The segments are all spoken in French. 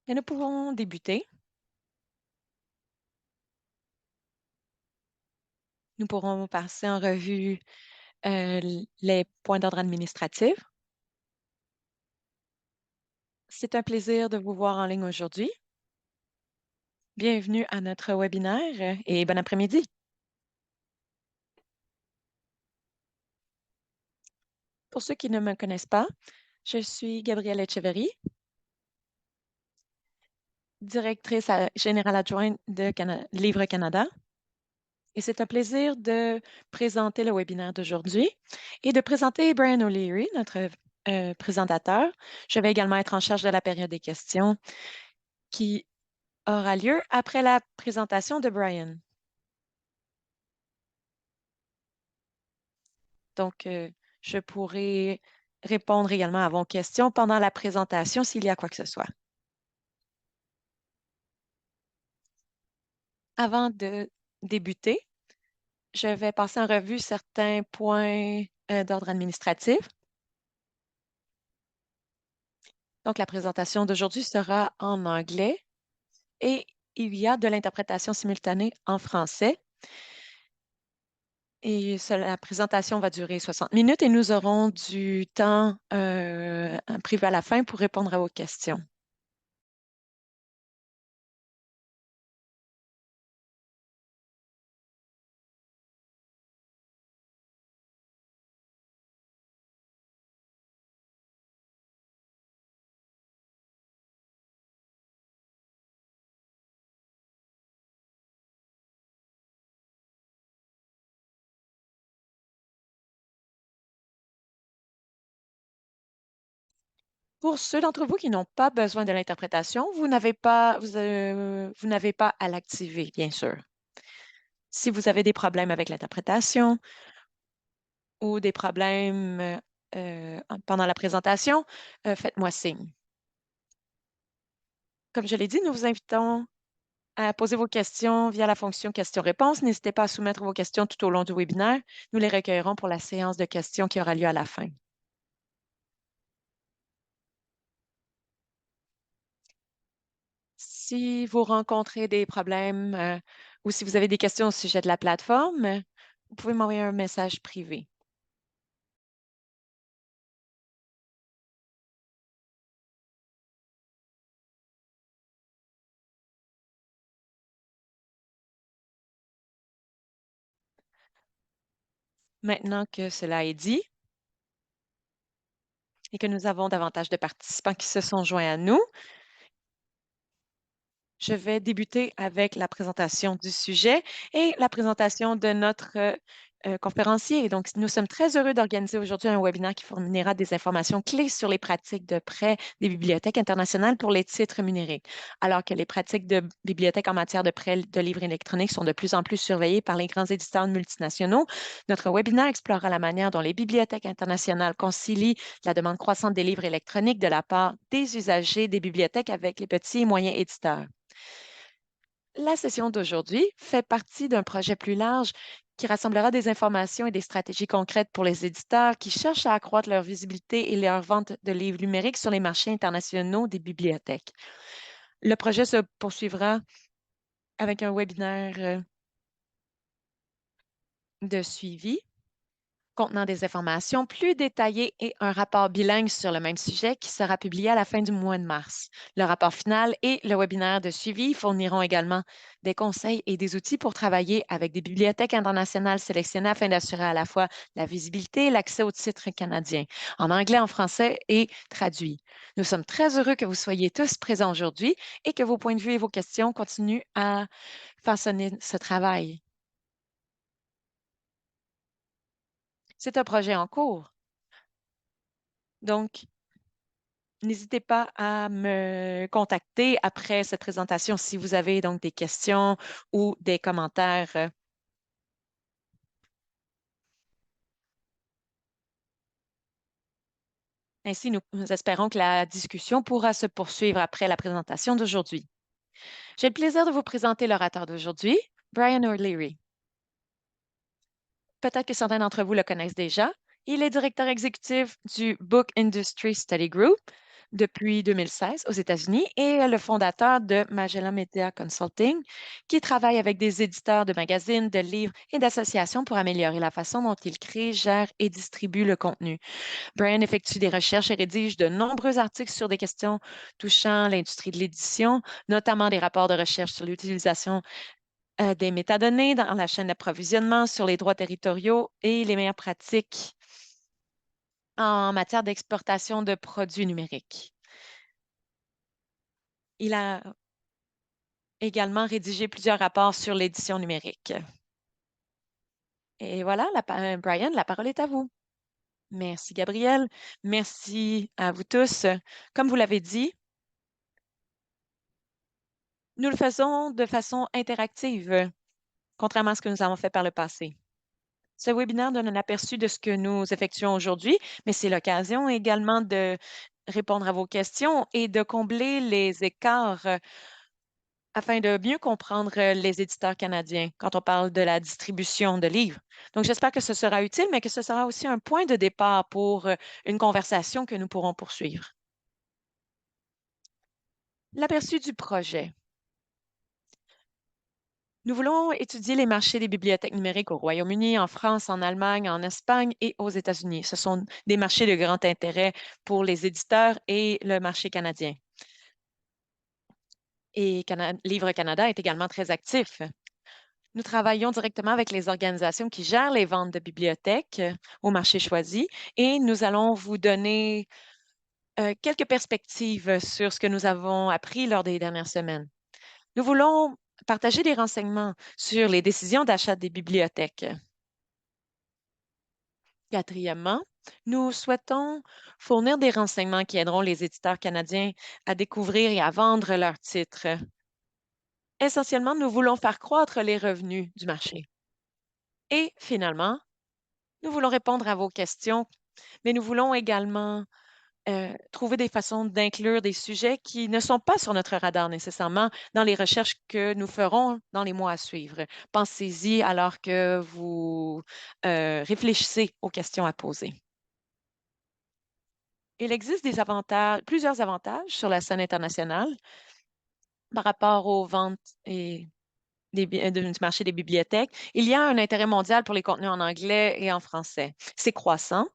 Et nous pouvons débuter. Nous pourrons passer en revue les points d'ordre administratif. C'est un plaisir de vous voir en ligne aujourd'hui. Bienvenue à notre webinaire et bon après-midi. Pour ceux qui ne me connaissent pas, je suis Gabrielle Etcheverry, directrice générale adjointe de Livre Canada. Et c'est un plaisir de présenter le webinaire d'aujourd'hui et de présenter Brian O'Leary, notre présentateur. Je vais également être en charge de la période des questions qui aura lieu après la présentation de Brian. Donc, je pourrai répondre également à vos questions pendant la présentation s'il y a quoi que ce soit. Avant de débuter, je vais passer en revue certains points d'ordre administratif. Donc, la présentation d'aujourd'hui sera en anglais et il y a de l'interprétation simultanée en français. Et la présentation va durer 60 minutes et nous aurons du temps privé à la fin pour répondre à vos questions. Pour ceux d'entre vous qui n'ont pas besoin de l'interprétation, vous n'avez pas, vous n'avez pas à l'activer, bien sûr. Si vous avez des problèmes avec l'interprétation ou des problèmes pendant la présentation, faites-moi signe. Comme je l'ai dit, nous vous invitons à poser vos questions via la fonction questions-réponses. N'hésitez pas à soumettre vos questions tout au long du webinaire. Nous les recueillerons pour la séance de questions qui aura lieu à la fin. Si vous rencontrez des problèmes ou si vous avez des questions au sujet de la plateforme, vous pouvez m'envoyer un message privé. Maintenant que cela est dit et que nous avons davantage de participants qui se sont joints à nous, je vais débuter avec la présentation du sujet et la présentation de notre conférencier. Donc, nous sommes très heureux d'organiser aujourd'hui un webinaire qui fournira des informations clés sur les pratiques de prêt des bibliothèques internationales pour les titres rémunérés. Alors que les pratiques de bibliothèques en matière de prêt de livres électroniques sont de plus en plus surveillées par les grands éditeurs multinationaux, notre webinaire explorera la manière dont les bibliothèques internationales concilient la demande croissante des livres électroniques de la part des usagers des bibliothèques avec les petits et moyens éditeurs. La session d'aujourd'hui fait partie d'un projet plus large qui rassemblera des informations et des stratégies concrètes pour les éditeurs qui cherchent à accroître leur visibilité et leur vente de livres numériques sur les marchés internationaux des bibliothèques. Le projet se poursuivra avec un webinaire de suivi contenant des informations plus détaillées et un rapport bilingue sur le même sujet qui sera publié à la fin du mois de mars. Le rapport final et le webinaire de suivi fourniront également des conseils et des outils pour travailler avec des bibliothèques internationales sélectionnées afin d'assurer à la fois la visibilité et l'accès aux titres canadiens, en anglais, en français et traduits. Nous sommes très heureux que vous soyez tous présents aujourd'hui et que vos points de vue et vos questions continuent à façonner ce travail. C'est un projet en cours. Donc, n'hésitez pas à me contacter après cette présentation si vous avez donc des questions ou des commentaires. Ainsi, nous espérons que la discussion pourra se poursuivre après la présentation d'aujourd'hui. J'ai le plaisir de vous présenter l'orateur d'aujourd'hui, Brian O'Leary. Peut-être que certains d'entre vous le connaissent déjà. Il est directeur exécutif du Book Industry Study Group. depuis 2016 aux États-Unis et est le fondateur de Magellan Media Consulting, qui travaille avec des éditeurs de magazines, de livres et d'associations pour améliorer la façon dont ils créent, gèrent et distribuent le contenu. Brian effectue des recherches et rédige de nombreux articles sur des questions touchant l'industrie de l'édition, notamment des rapports de recherche sur l'utilisation des métadonnées dans la chaîne d'approvisionnement, sur les droits territoriaux et les meilleures pratiques en matière d'exportation de produits numériques. Il a également rédigé plusieurs rapports sur l'édition numérique. Et voilà, Brian, la parole est à vous. Merci, Gabriel. Merci à vous tous. Comme vous l'avez dit, nous le faisons de façon interactive, contrairement à ce que nous avons fait par le passé. Ce webinaire donne un aperçu de ce que nous effectuons aujourd'hui, mais c'est l'occasion également de répondre à vos questions et de combler les écarts afin de mieux comprendre les éditeurs canadiens quand on parle de la distribution de livres. Donc, j'espère que ce sera utile, mais que ce sera aussi un point de départ pour une conversation que nous pourrons poursuivre. L'aperçu du projet. Nous voulons étudier les marchés des bibliothèques numériques au Royaume-Uni, en France, en Allemagne, en Espagne et aux États-Unis. Ce sont des marchés de grand intérêt pour les éditeurs et le marché canadien. Et Livre Canada est également très actif. Nous travaillons directement avec les organisations qui gèrent les ventes de bibliothèques au marché choisi et nous allons vous donner quelques perspectives sur ce que nous avons appris lors des dernières semaines. Nous voulons partager des renseignements sur les décisions d'achat des bibliothèques. Quatrièmement, nous souhaitons fournir des renseignements qui aideront les éditeurs canadiens à découvrir et à vendre leurs titres. Essentiellement, nous voulons faire croître les revenus du marché. Et finalement, nous voulons répondre à vos questions, mais nous voulons également trouver des façons d'inclure des sujets qui ne sont pas sur notre radar nécessairement dans les recherches que nous ferons dans les mois à suivre. Pensez-y alors que vous réfléchissez aux questions à poser. Il existe plusieurs avantages sur la scène internationale par rapport aux ventes et du marché des bibliothèques. Il y a un intérêt mondial pour les contenus en anglais et en français. C'est croissant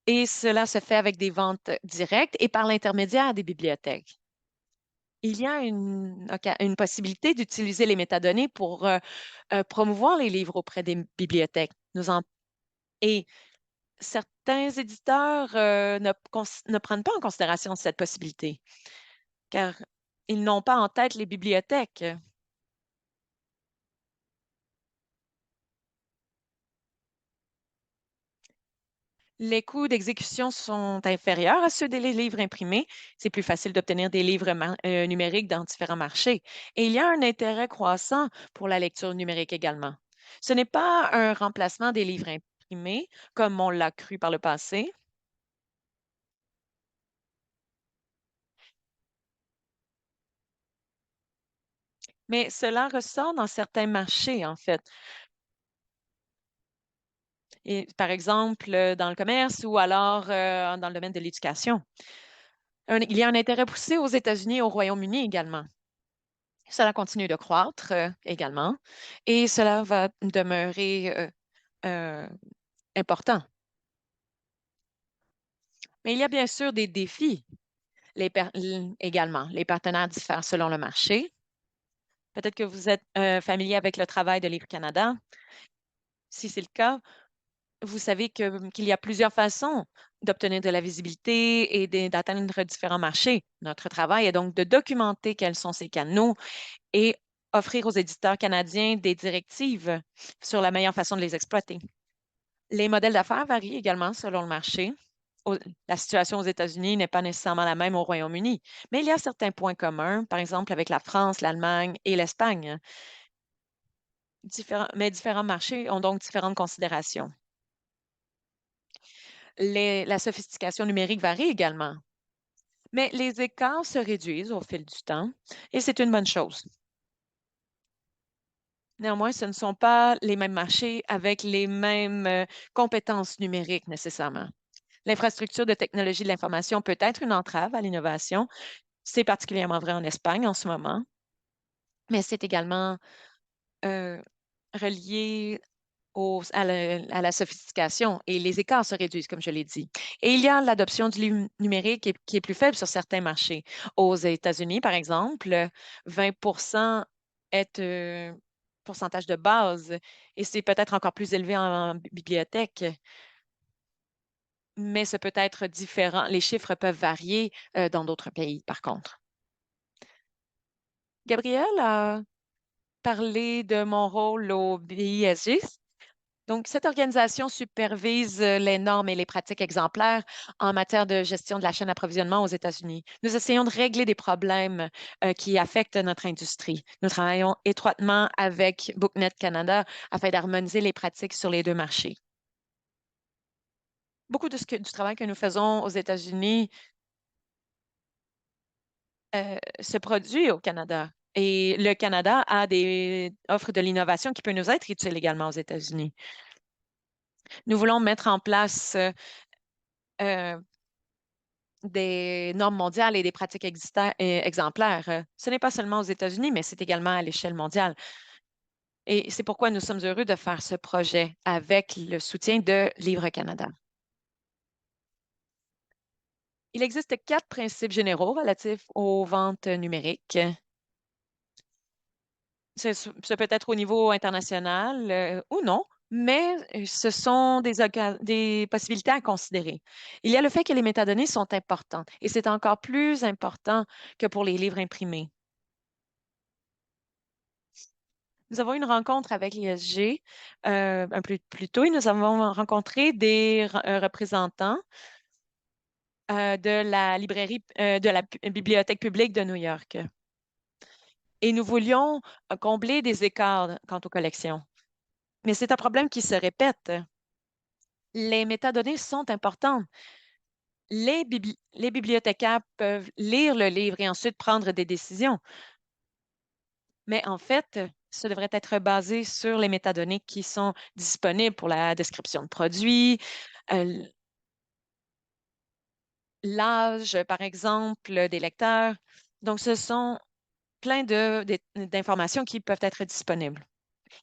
et cela se fait avec des ventes directes et par l'intermédiaire des bibliothèques. Il y a une possibilité d'utiliser les métadonnées pour promouvoir les livres auprès des bibliothèques. Et certains éditeurs ne prennent pas en considération cette possibilité, car ils n'ont pas en tête les bibliothèques. Les coûts d'exécution sont inférieurs à ceux des livres imprimés. C'est plus facile d'obtenir des livres numériques dans différents marchés. Et il y a un intérêt croissant pour la lecture numérique également. Ce n'est pas un remplacement des livres imprimés, comme on l'a cru par le passé, mais cela ressort dans certains marchés, en fait. Et, par exemple, dans le commerce ou alors dans le domaine de l'éducation. Il y a un intérêt poussé aux États-Unis et au Royaume-Uni également. Cela continue de croître également et cela va demeurer euh, important. Mais il y a bien sûr des défis également. Les partenaires diffèrent selon le marché. Peut-être que vous êtes familier avec le travail de Livre Canada. Si c'est le cas, vous savez qu'il y a plusieurs façons d'obtenir de la visibilité et d'atteindre différents marchés. Notre travail est donc de documenter quels sont ces canaux et offrir aux éditeurs canadiens des directives sur la meilleure façon de les exploiter. Les modèles d'affaires varient également selon le marché. La situation aux États-Unis n'est pas nécessairement la même au Royaume-Uni, mais il y a certains points communs, par exemple avec la France, l'Allemagne et l'Espagne. Mais différents marchés ont donc différentes considérations. La sophistication numérique varie également, mais les écarts se réduisent au fil du temps et c'est une bonne chose. Néanmoins, ce ne sont pas les mêmes marchés avec les mêmes compétences numériques nécessairement. L'infrastructure de technologie de l'information peut être une entrave à l'innovation. C'est particulièrement vrai en Espagne en ce moment, mais c'est également euh, relié à la sophistication et les écarts se réduisent, comme je l'ai dit. Et il y a l'adoption du livre numérique qui est plus faible sur certains marchés. Aux États-Unis, par exemple, 20 est pourcentage de base et c'est peut-être encore plus élevé en bibliothèque, mais ce peut être différent. Les chiffres peuvent varier dans d'autres pays, par contre. Gabriel a parlé de mon rôle au BISG. Donc, cette organisation supervise les normes et les pratiques exemplaires en matière de gestion de la chaîne d'approvisionnement aux États-Unis. Nous essayons de régler des problèmes qui affectent notre industrie. Nous travaillons étroitement avec BookNet Canada afin d'harmoniser les pratiques sur les deux marchés. Beaucoup du travail que nous faisons aux États-Unis se produit au Canada. Et le Canada offre de l'innovation qui peut nous être utile également aux États-Unis. Nous voulons mettre en place euh, des normes mondiales et des pratiques exemplaires. Ce n'est pas seulement aux États-Unis, mais c'est également à l'échelle mondiale. Et c'est pourquoi nous sommes heureux de faire ce projet avec le soutien de Livre Canada. Il existe 4 principes généraux relatifs aux ventes numériques. Ce peut être au niveau international ou non, mais ce sont des possibilités à considérer. Il y a le fait que les métadonnées sont importantes et c'est encore plus important que pour les livres imprimés. Nous avons eu une rencontre avec l'ISG un peu plus tôt et nous avons rencontré des représentants de la Bibliothèque publique de New York. Et nous voulions combler des écarts quant aux collections. Mais c'est un problème qui se répète. Les métadonnées sont importantes. Les bibliothécaires peuvent lire le livre et ensuite prendre des décisions. Mais en fait, ça devrait être basé sur les métadonnées qui sont disponibles pour la description de produits, euh, l'âge, par exemple, des lecteurs. Donc, ce sont plein d'informations qui peuvent être disponibles.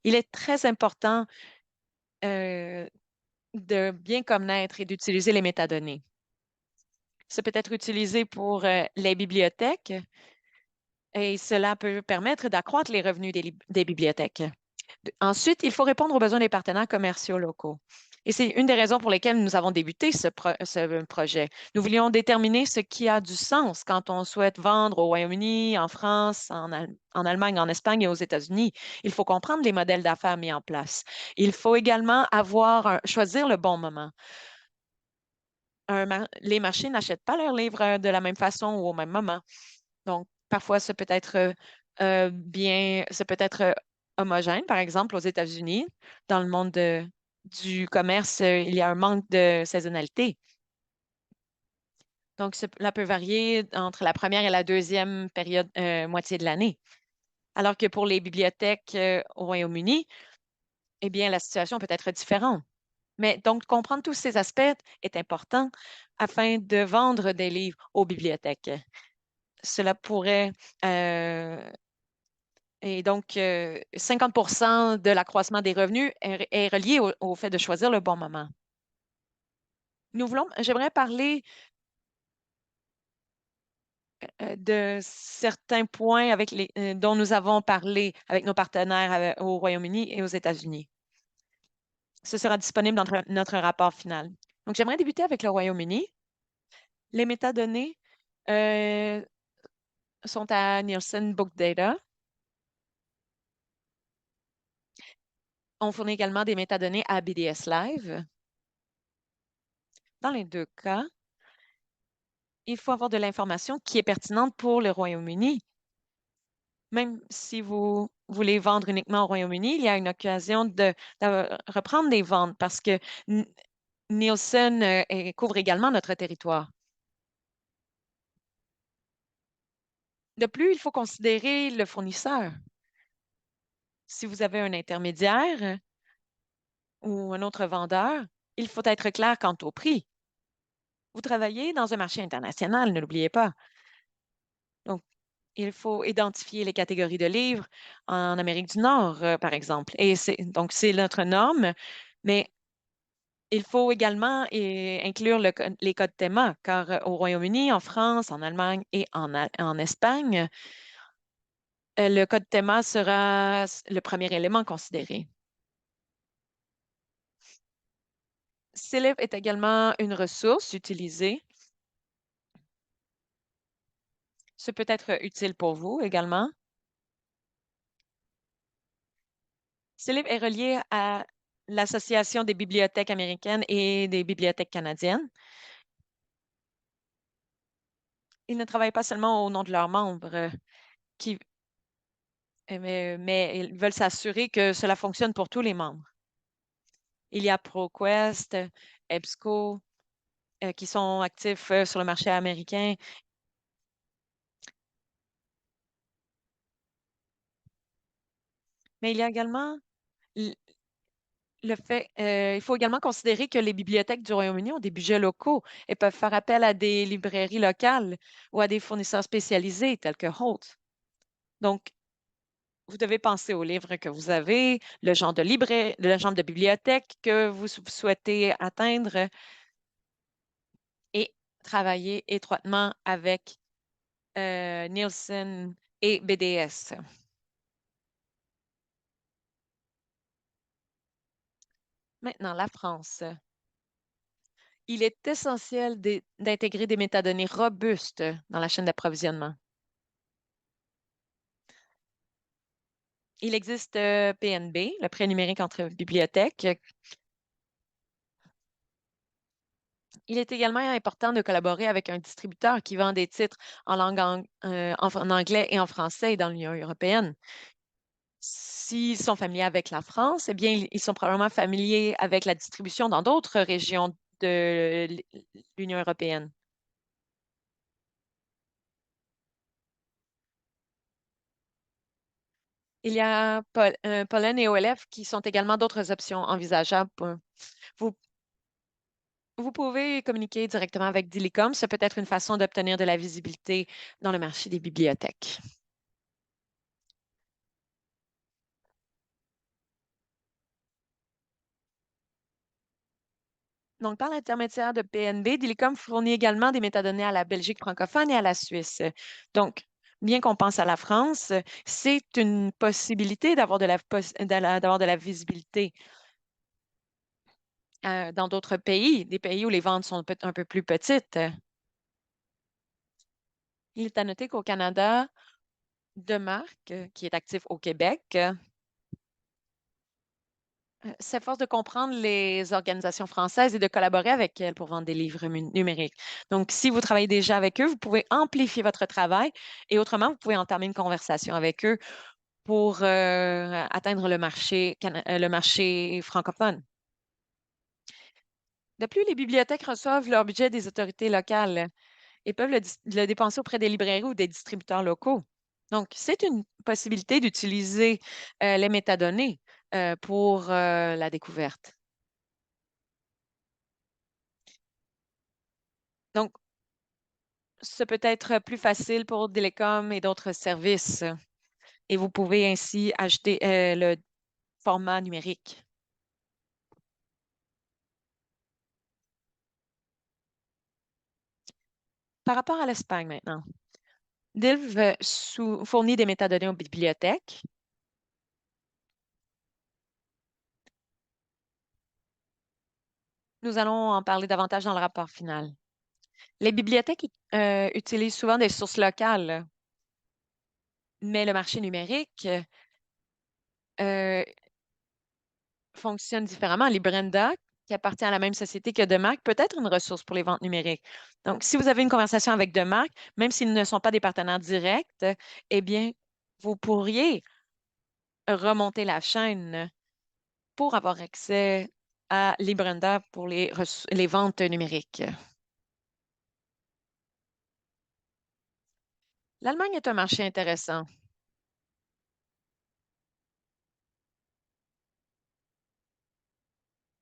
Il est très important euh, de bien connaître et d'utiliser les métadonnées. Ça peut être utilisé pour les bibliothèques et cela peut permettre d'accroître les revenus des bibliothèques. Ensuite, il faut répondre aux besoins des partenaires commerciaux locaux. Et c'est une des raisons pour lesquelles nous avons débuté ce projet. Nous voulions déterminer ce qui a du sens quand on souhaite vendre au Royaume-Uni, en France, en Allemagne, en Espagne et aux États-Unis. Il faut comprendre les modèles d'affaires mis en place. Il faut également choisir le bon moment. Les marchés n'achètent pas leurs livres de la même façon ou au même moment. Donc, parfois, ça peut être homogène. Par exemple, aux États-Unis, dans le monde du commerce, il y a un manque de saisonnalité. Donc, cela peut varier entre la première et la deuxième période, moitié de l'année. Alors que pour les bibliothèques au Royaume-Uni, eh bien, la situation peut être différente. Mais donc, comprendre tous ces aspects est important afin de vendre des livres aux bibliothèques. Cela pourrait Et donc, 50 de l'accroissement des revenus est relié au fait de choisir le bon moment. J'aimerais parler de certains points dont nous avons parlé avec nos partenaires au Royaume-Uni et aux États-Unis. Ce sera disponible dans notre rapport final. Donc, j'aimerais débuter avec le Royaume-Uni. Les métadonnées euh, sont à Nielsen Book Data. On fournit également des métadonnées à BDS Live. Dans les deux cas, il faut avoir de l'information qui est pertinente pour le Royaume-Uni. Même si vous voulez vendre uniquement au Royaume-Uni, il y a une occasion de reprendre des ventes parce que Nielsen couvre également notre territoire. De plus, il faut considérer le fournisseur. Si vous avez un intermédiaire ou un autre vendeur, il faut être clair quant au prix. Vous travaillez dans un marché international, ne l'oubliez pas. Donc, il faut identifier les catégories de livres en Amérique du Nord, par exemple. Et c'est notre norme, mais il faut également inclure les codes théma, car au Royaume-Uni, en France, en Allemagne et en Espagne, le code théma sera le premier élément considéré. Célib est également une ressource utilisée. Ce peut être utile pour vous également. Célib est relié à l'Association des bibliothèques américaines et des bibliothèques canadiennes. Ils ne travaillent pas seulement au nom de leurs membres, qui, mais ils veulent s'assurer que cela fonctionne pour tous les membres. Il y a ProQuest, EBSCO, qui sont actifs sur le marché américain. Mais il y a également l- le fait, il faut également considérer que les bibliothèques du Royaume-Uni ont des budgets locaux et peuvent faire appel à des librairies locales ou à des fournisseurs spécialisés tels que Holt. Donc, vous devez penser aux livres que vous avez, le genre de bibliothèque que vous souhaitez atteindre et travailler étroitement avec Nielsen et BDS. Maintenant, la France. Il est essentiel d'intégrer des métadonnées robustes dans la chaîne d'approvisionnement. Il existe PNB, le prêt numérique entre bibliothèques. Il est également important de collaborer avec un distributeur qui vend des titres en en anglais et en français dans l'Union européenne. S'ils sont familiers avec la France, eh bien, ils sont probablement familiers avec la distribution dans d'autres régions de l'Union européenne. Il y a Pollen et OLF qui sont également d'autres options envisageables. Vous, vous pouvez communiquer directement avec Dilicom. Ça peut être une façon d'obtenir de la visibilité dans le marché des bibliothèques. Donc, par l'intermédiaire de PNB, Dilicom fournit également des métadonnées à la Belgique francophone et à la Suisse. Donc, bien qu'on pense à la France, c'est une possibilité d'avoir de la visibilité dans d'autres pays, des pays où les ventes sont un peu plus petites. Il est à noter qu'au Canada, De Marque, qui est actif au Québec, s'efforce de comprendre les organisations françaises et de collaborer avec elles pour vendre des livres numériques. Donc, si vous travaillez déjà avec eux, vous pouvez amplifier votre travail et autrement, vous pouvez entamer une conversation avec eux pour atteindre le marché francophone. De plus, les bibliothèques reçoivent leur budget des autorités locales et peuvent le dépenser auprès des librairies ou des distributeurs locaux. Donc, c'est une possibilité d'utiliser les métadonnées pour la découverte. Donc, ce peut être plus facile pour Télécom et d'autres services et vous pouvez ainsi ajouter le format numérique. Par rapport à l'Espagne maintenant, DILV fournit des métadonnées aux bibliothèques. Nous allons en parler davantage dans le rapport final. Les bibliothèques utilisent souvent des sources locales, mais le marché numérique euh, fonctionne différemment. Librenda, qui appartient à la même société que DeMarc, peut être une ressource pour les ventes numériques. Donc, si vous avez une conversation avec DeMarc, même s'ils ne sont pas des partenaires directs, eh bien, vous pourriez remonter la chaîne pour avoir accès à Librenda pour les ventes numériques. L'Allemagne est un marché intéressant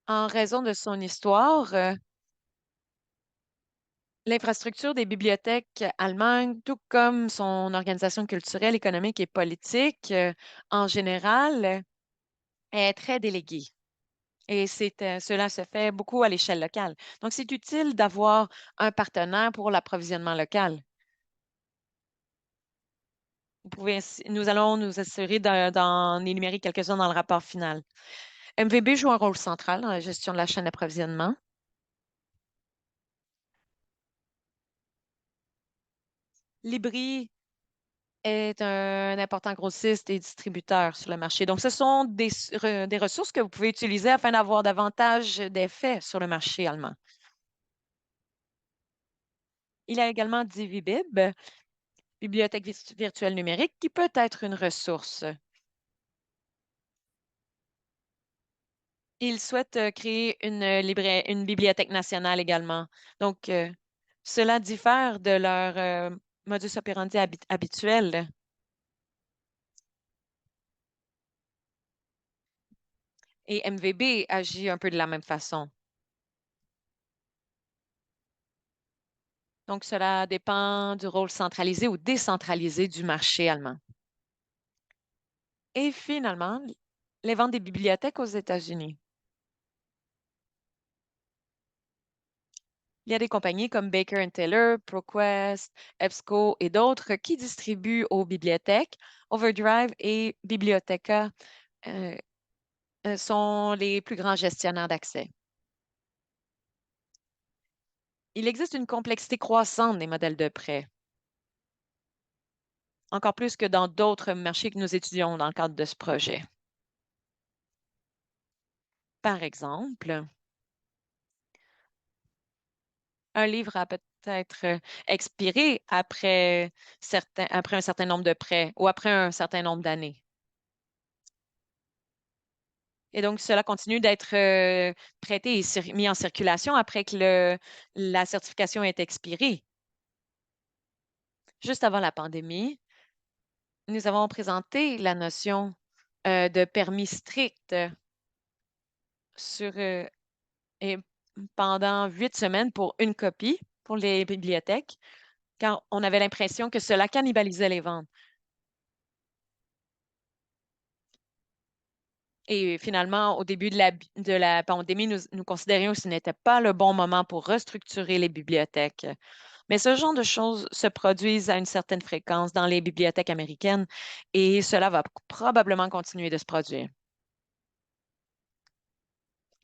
en raison de son histoire. L'infrastructure des bibliothèques allemandes, tout comme son organisation culturelle, économique et politique, en général, est très déléguée. Et cela se fait beaucoup à l'échelle locale. Donc, c'est utile d'avoir un partenaire pour l'approvisionnement local. Nous allons nous assurer d'en énumérer quelques-uns dans le rapport final. MVB joue un rôle central dans la gestion de la chaîne d'approvisionnement. Libri est un important grossiste et distributeur sur le marché. Donc, ce sont des ressources que vous pouvez utiliser afin d'avoir davantage d'effets sur le marché allemand. Il y a également Divibib, bibliothèque virtuelle numérique, qui peut être une ressource. Ils souhaitent créer une bibliothèque nationale également. Donc, cela diffère de leur modus operandi habituel. Et MVB agit un peu de la même façon. Donc, cela dépend du rôle centralisé ou décentralisé du marché allemand. Et finalement, les ventes des bibliothèques aux États-Unis. Il y a des compagnies comme Baker Taylor, ProQuest, EBSCO et d'autres qui distribuent aux bibliothèques. Overdrive et Bibliotheca euh, sont les plus grands gestionnaires d'accès. Il existe une complexité croissante des modèles de prêt, encore plus que dans d'autres marchés que nous étudions dans le cadre de ce projet. Par exemple, un livre a peut-être expiré après un certain nombre de prêts ou après un certain nombre d'années. Et donc, cela continue d'être prêté et mis en circulation après que la certification est expirée. Juste avant la pandémie, nous avons présenté la notion de permis strict sur, et pendant 8 semaines pour une copie pour les bibliothèques, car on avait l'impression que cela cannibalisait les ventes. Et finalement, au début de la pandémie, nous considérions que ce n'était pas le bon moment pour restructurer les bibliothèques. Mais ce genre de choses se produisent à une certaine fréquence dans les bibliothèques américaines et cela va probablement continuer de se produire.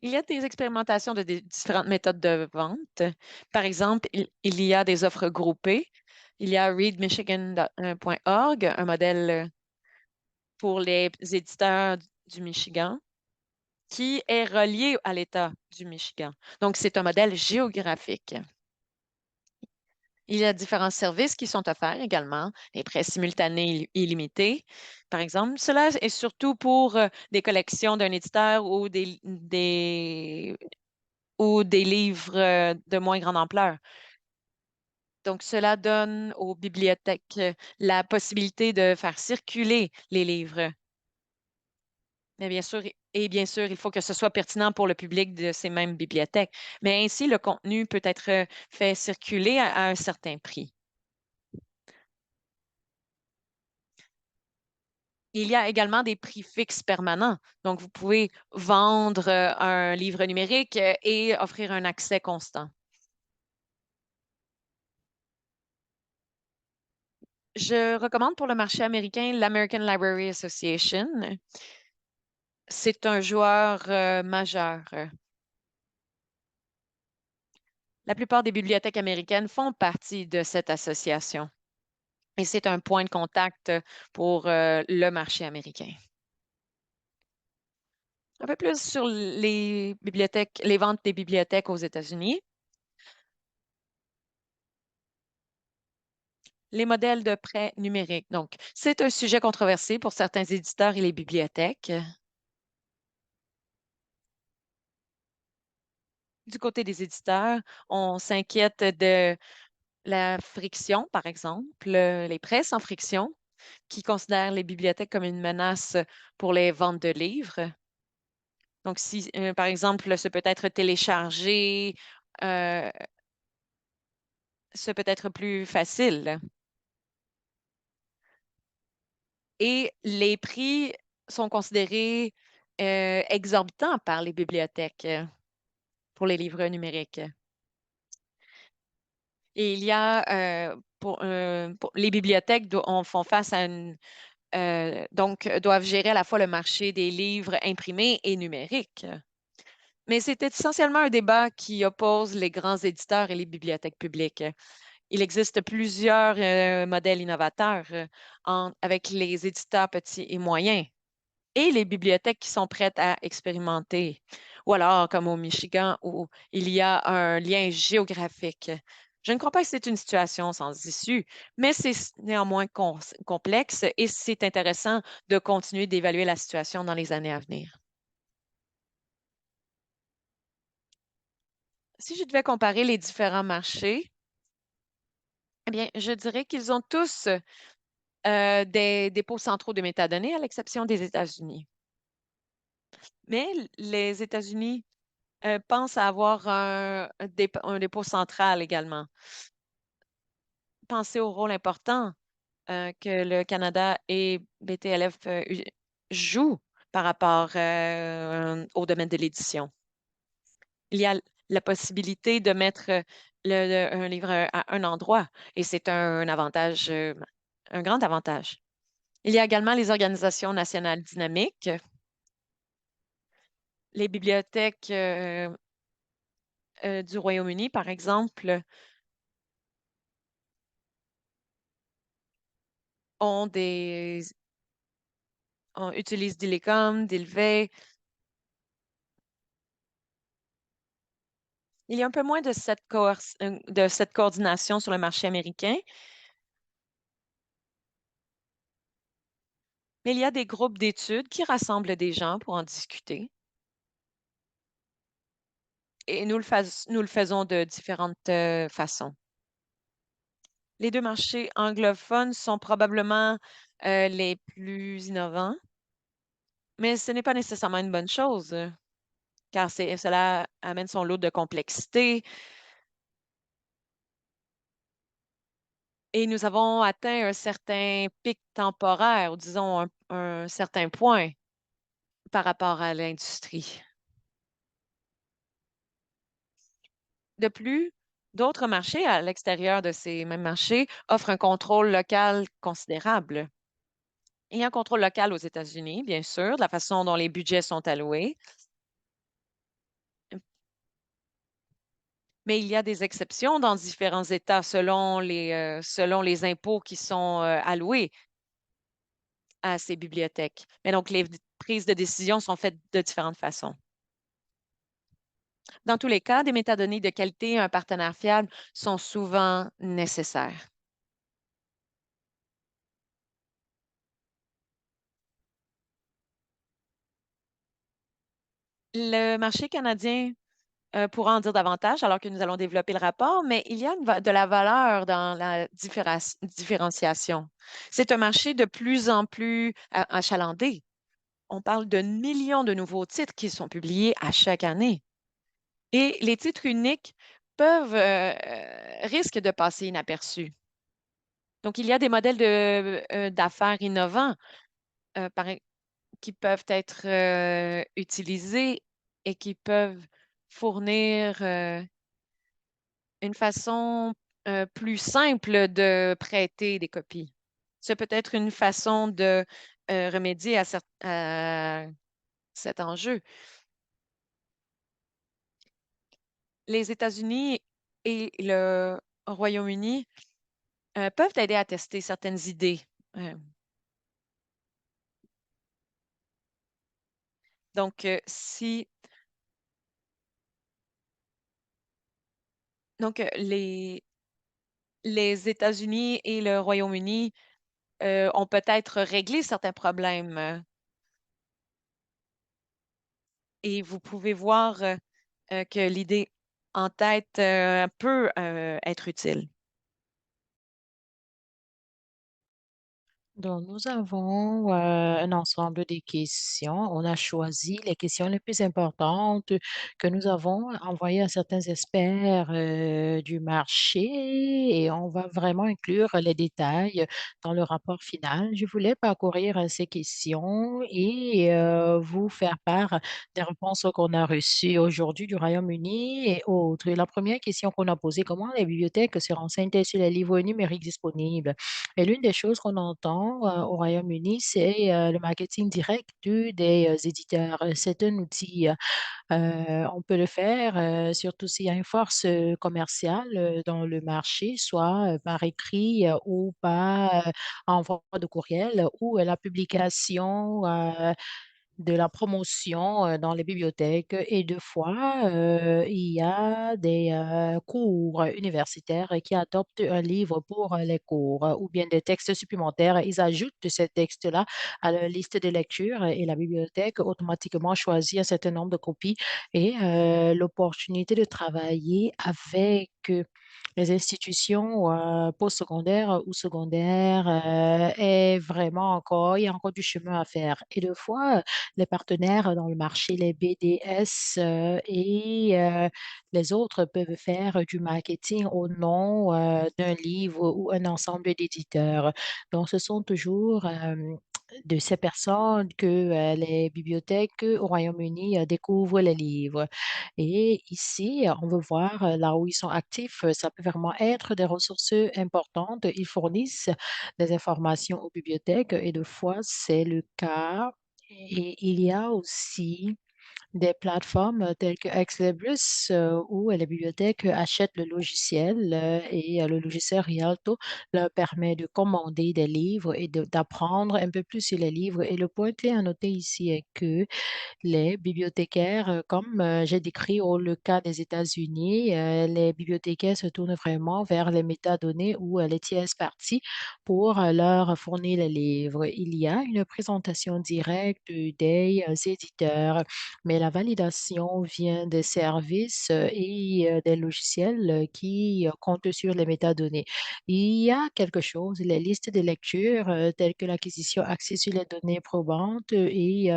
Il y a des expérimentations de différentes méthodes de vente. Par exemple, il y a des offres groupées. Il y a readmichigan.org, un modèle pour les éditeurs du Michigan, qui est relié à l'État du Michigan. Donc, c'est un modèle géographique. Il y a différents services qui sont offerts également, les prêts simultanés illimités, par exemple. Cela est surtout pour des collections d'un éditeur ou des livres de moins grande ampleur. Donc, cela donne aux bibliothèques la possibilité de faire circuler les livres. Mais bien sûr, il faut que ce soit pertinent pour le public de ces mêmes bibliothèques. Mais ainsi, le contenu peut être fait circuler à un certain prix. Il y a également des prix fixes permanents. Donc, vous pouvez vendre un livre numérique et offrir un accès constant. Je recommande pour le marché américain l'American Library Association. C'est un joueur majeur. La plupart des bibliothèques américaines font partie de cette association et c'est un point de contact pour le marché américain. Un peu plus sur les bibliothèques, les ventes des bibliothèques aux États-Unis. Les modèles de prêt numériques. Donc, c'est un sujet controversé pour certains éditeurs et les bibliothèques. Du côté des éditeurs, on s'inquiète de la friction, par exemple, les prêts sans friction, qui considèrent les bibliothèques comme une menace pour les ventes de livres. Donc, si, par exemple, ce peut être téléchargé, euh, ce peut être plus facile. Et les prix sont considérés exorbitants par les bibliothèques pour les livres numériques. Et il y a, les bibliothèques font face à donc doivent gérer à la fois le marché des livres imprimés et numériques. Mais c'est essentiellement un débat qui oppose les grands éditeurs et les bibliothèques publiques. Il existe plusieurs modèles innovateurs avec les éditeurs petits et moyens et les bibliothèques qui sont prêtes à expérimenter. Ou alors, comme au Michigan, où il y a un lien géographique. Je ne crois pas que c'est une situation sans issue, mais c'est néanmoins complexe et c'est intéressant de continuer d'évaluer la situation dans les années à venir. Si je devais comparer les différents marchés, eh bien, je dirais qu'ils ont tous des dépôts centraux de métadonnées, à l'exception des États-Unis. Mais les États-Unis pensent à avoir un dépôt central également. Pensez au rôle important que le Canada et BTLF jouent par rapport au domaine de l'édition. Il y a la possibilité de mettre un livre à un endroit et c'est un avantage, un grand avantage. Il y a également les organisations nationales dynamiques. Les bibliothèques du Royaume-Uni, par exemple, ont utilisent Dilecom, Dilvey. Il y a un peu moins de cette coordination sur le marché américain, mais il y a des groupes d'études qui rassemblent des gens pour en discuter. Et nous le faisons de différentes façons. Les deux marchés anglophones sont probablement les plus innovants, mais ce n'est pas nécessairement une bonne chose, car cela amène son lot de complexité. Et nous avons atteint un certain pic temporaire, ou disons un certain point par rapport à l'industrie. De plus, d'autres marchés à l'extérieur de ces mêmes marchés offrent un contrôle local considérable. Il y a un contrôle local aux États-Unis, bien sûr, de la façon dont les budgets sont alloués, mais il y a des exceptions dans différents États selon les impôts qui sont alloués à ces bibliothèques. Mais donc, les prises de décision sont faites de différentes façons. Dans tous les cas, des métadonnées de qualité et un partenaire fiable sont souvent nécessaires. Le marché canadien pourra en dire davantage alors que nous allons développer le rapport, mais il y a de la valeur dans la différenciation. C'est un marché de plus en plus achalandé. On parle de millions de nouveaux titres qui sont publiés à chaque année. Et les titres uniques risquent de passer inaperçus. Donc, il y a des modèles d'affaires innovants, par qui peuvent être utilisés et qui peuvent fournir une façon plus simple de prêter des copies. C'est peut-être une façon de remédier à cet enjeu. Les États-Unis et le Royaume-Uni peuvent aider à tester certaines idées. Euh, donc, si donc les États-Unis et le Royaume-Uni ont peut-être réglé certains problèmes et vous pouvez voir que l'idée en tête peut être utile. Donc, nous avons un ensemble de questions. On a choisi les questions les plus importantes que nous avons envoyées à certains experts du marché et on va vraiment inclure les détails dans le rapport final. Je voulais parcourir ces questions et vous faire part des réponses qu'on a reçues aujourd'hui du Royaume-Uni et autres. La première question qu'on a posée, comment les bibliothèques se renseignent sur les livres numériques disponibles? Et l'une des choses qu'on entend au Royaume-Uni, c'est le marketing direct des éditeurs. C'est un outil, on peut le faire, surtout s'il y a une force commerciale dans le marché, soit par écrit ou par envoi de courriel ou la publication de la promotion dans les bibliothèques et deux fois, il y a des cours universitaires qui adoptent un livre pour les cours ou bien des textes supplémentaires. Ils ajoutent ces textes-là à leur liste de lecture et la bibliothèque automatiquement choisit un certain nombre de copies et l'opportunité de travailler avec les institutions postsecondaires ou secondaires est vraiment encore, il y a encore du chemin à faire. Et deux fois, les partenaires dans le marché, les BDS et les autres peuvent faire du marketing au nom d'un livre ou un ensemble d'éditeurs. Donc, ce sont toujours de ces personnes que les bibliothèques au Royaume-Uni découvrent les livres. Et ici, on veut voir là où ils sont actifs. Ça peut vraiment être des ressources importantes. Ils fournissent des informations aux bibliothèques et de fois, c'est le cas. Et il y a aussi des plateformes telles que Exlibris où les bibliothèques achètent le logiciel et le logiciel Rialto leur permet de commander des livres et d'apprendre un peu plus sur les livres. Et le point clé à noter ici est que les bibliothécaires, comme j'ai décrit au le cas des États-Unis, les bibliothécaires se tournent vraiment vers les métadonnées ou les tierces parties pour leur fournir les livres. Il y a une présentation directe des éditeurs, mais la validation vient des services et des logiciels qui comptent sur les métadonnées. Il y a quelque chose, les listes de lecture telles que l'acquisition accès sur les données probantes et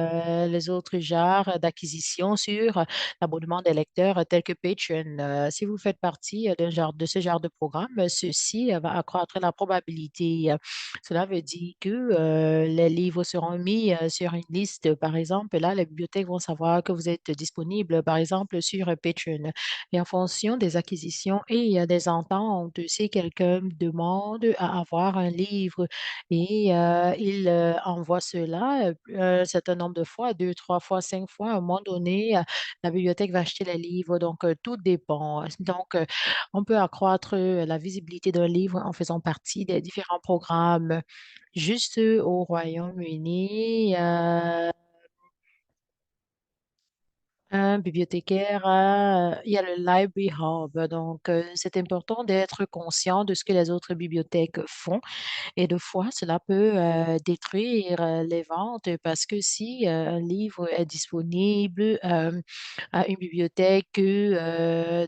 les autres genres d'acquisition sur l'abonnement des lecteurs tels que Patreon. Si vous faites partie de ce genre de programme, ceci va accroître la probabilité. Cela veut dire que les livres seront mis sur une liste. Par exemple, là, les bibliothèques vont savoir que vous êtes disponible, par exemple, sur Patreon. Et en fonction des acquisitions et des ententes, si quelqu'un demande à avoir un livre et il envoie cela un certain nombre de fois, deux, trois fois, cinq fois, à un moment donné, la bibliothèque va acheter les livres. Donc, tout dépend. Donc, on peut accroître la visibilité d'un livre en faisant partie des différents programmes. Juste au Royaume-Uni, un bibliothécaire, il y a le Library Hub. Donc, c'est important d'être conscient de ce que les autres bibliothèques font. Et de fois, cela peut détruire les ventes parce que si un livre est disponible à une bibliothèque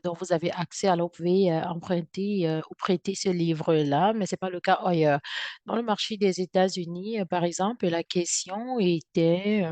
dont vous avez accès, alors vous pouvez emprunter ou prêter ce livre-là, mais ce n'est pas le cas ailleurs. Dans le marché des États-Unis, par exemple, la question était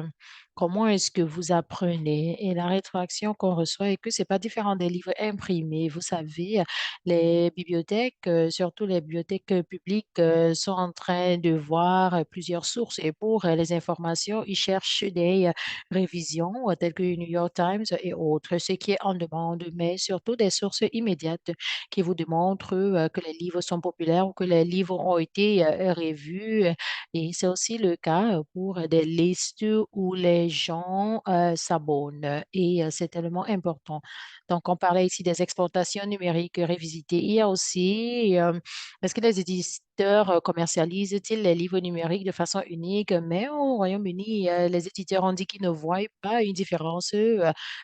comment est-ce que vous apprenez? Et la rétroaction qu'on reçoit est que ce n'est pas différent des livres imprimés. Vous savez, les bibliothèques, surtout les bibliothèques publiques, sont en train de voir plusieurs sources et pour les informations, ils cherchent des révisions telles que New York Times et autres, ce qui est en demande, mais surtout des sources immédiates qui vous démontrent que les livres sont populaires ou que les livres ont été revus. Et c'est aussi le cas pour des listes où les gens s'abonnent et c'est tellement important. Donc, on parlait ici des exportations numériques révisitées. Il y a aussi, est-ce que les éditeurs commercialisent-ils les livres numériques de façon unique? Mais au Royaume-Uni, les éditeurs ont dit qu'ils ne voient pas une différence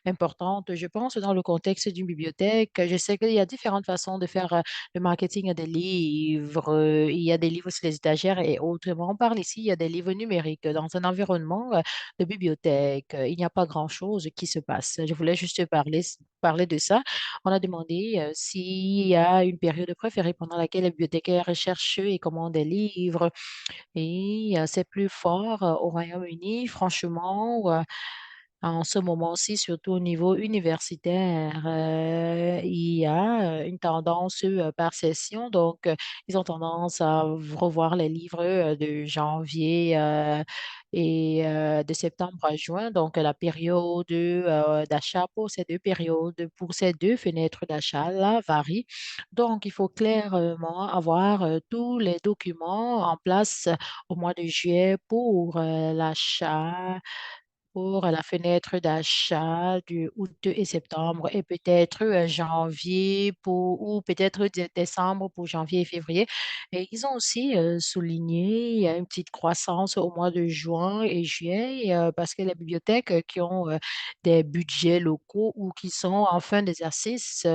importante. Je pense dans le contexte d'une bibliothèque, je sais qu'il y a différentes façons de faire le marketing des livres. Il y a des livres sur les étagères et autrement. On parle ici, il y a des livres numériques dans un environnement de bibliothèque, il n'y a pas grand-chose qui se passe. Je voulais juste parler de ça. On a demandé s'il y a une période préférée pendant laquelle les bibliothécaires cherchent et commandent des livres. Et c'est plus fort au Royaume-Uni, franchement. En ce moment-ci, surtout au niveau universitaire, il y a une tendance par session. Donc, ils ont tendance à revoir les livres de janvier et de septembre à juin. Donc, la période d'achat pour ces deux périodes, pour ces deux fenêtres d'achat-là varie. Donc, il faut clairement avoir tous les documents en place au mois de juillet pour l'achat pour la fenêtre d'achat du août et septembre et peut-être janvier ou peut-être décembre pour janvier et février. Et ils ont aussi souligné une petite croissance au mois de juin et juillet parce que les bibliothèques qui ont des budgets locaux ou qui sont en fin d'exercice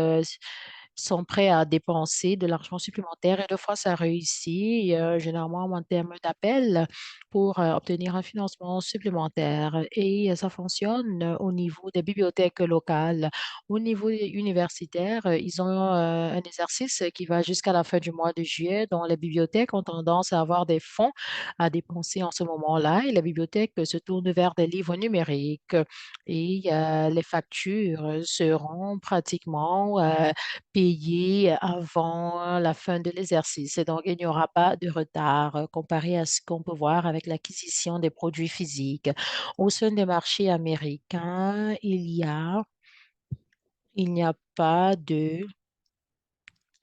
sont prêts à dépenser de l'argent supplémentaire et deux fois ça réussit, généralement en termes d'appel pour obtenir un financement supplémentaire. Et ça fonctionne au niveau des bibliothèques locales. Au niveau universitaire, ils ont un exercice qui va jusqu'à la fin du mois de juillet, dont les bibliothèques ont tendance à avoir des fonds à dépenser en ce moment-là. Et les bibliothèques se tournent vers des livres numériques et les factures seront pratiquement payées avant la fin de l'exercice. Et donc, il n'y aura pas de retard comparé à ce qu'on peut voir avec l'acquisition des produits physiques. Au sein des marchés américains, il n'y a pas de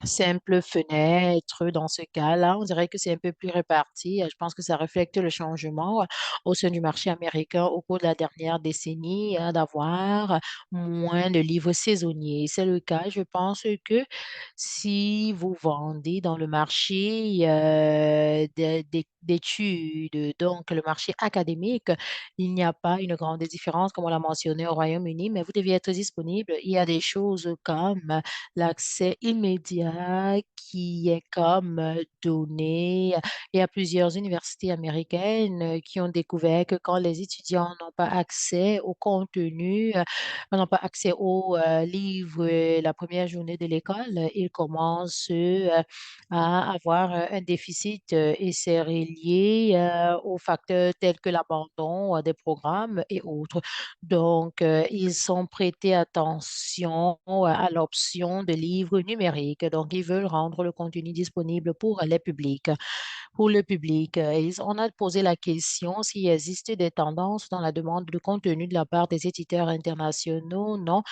simple fenêtre dans ce cas-là. On dirait que c'est un peu plus réparti. Je pense que ça reflète le changement au sein du marché américain au cours de la dernière décennie d'avoir moins de livres saisonniers. C'est le cas. Je pense que si vous vendez dans le marché d'études, donc le marché académique, il n'y a pas une grande différence, comme on l'a mentionné au Royaume-Uni, mais vous devez être disponible. Il y a des choses comme l'accès immédiat qui est comme donné. Il y a plusieurs universités américaines qui ont découvert que quand les étudiants n'ont pas accès au contenu, n'ont pas accès aux livres la première journée de l'école, ils commencent à avoir un déficit et c'est relié aux facteurs tels que l'abandon des programmes et autres. Donc, ils sont prêtés attention à l'option de livres numériques. Donc, ils veulent rendre le contenu disponible pour les publics. Pour le public, on a posé la question s'il existe des tendances dans la demande de contenu de la part des éditeurs internationaux. Non,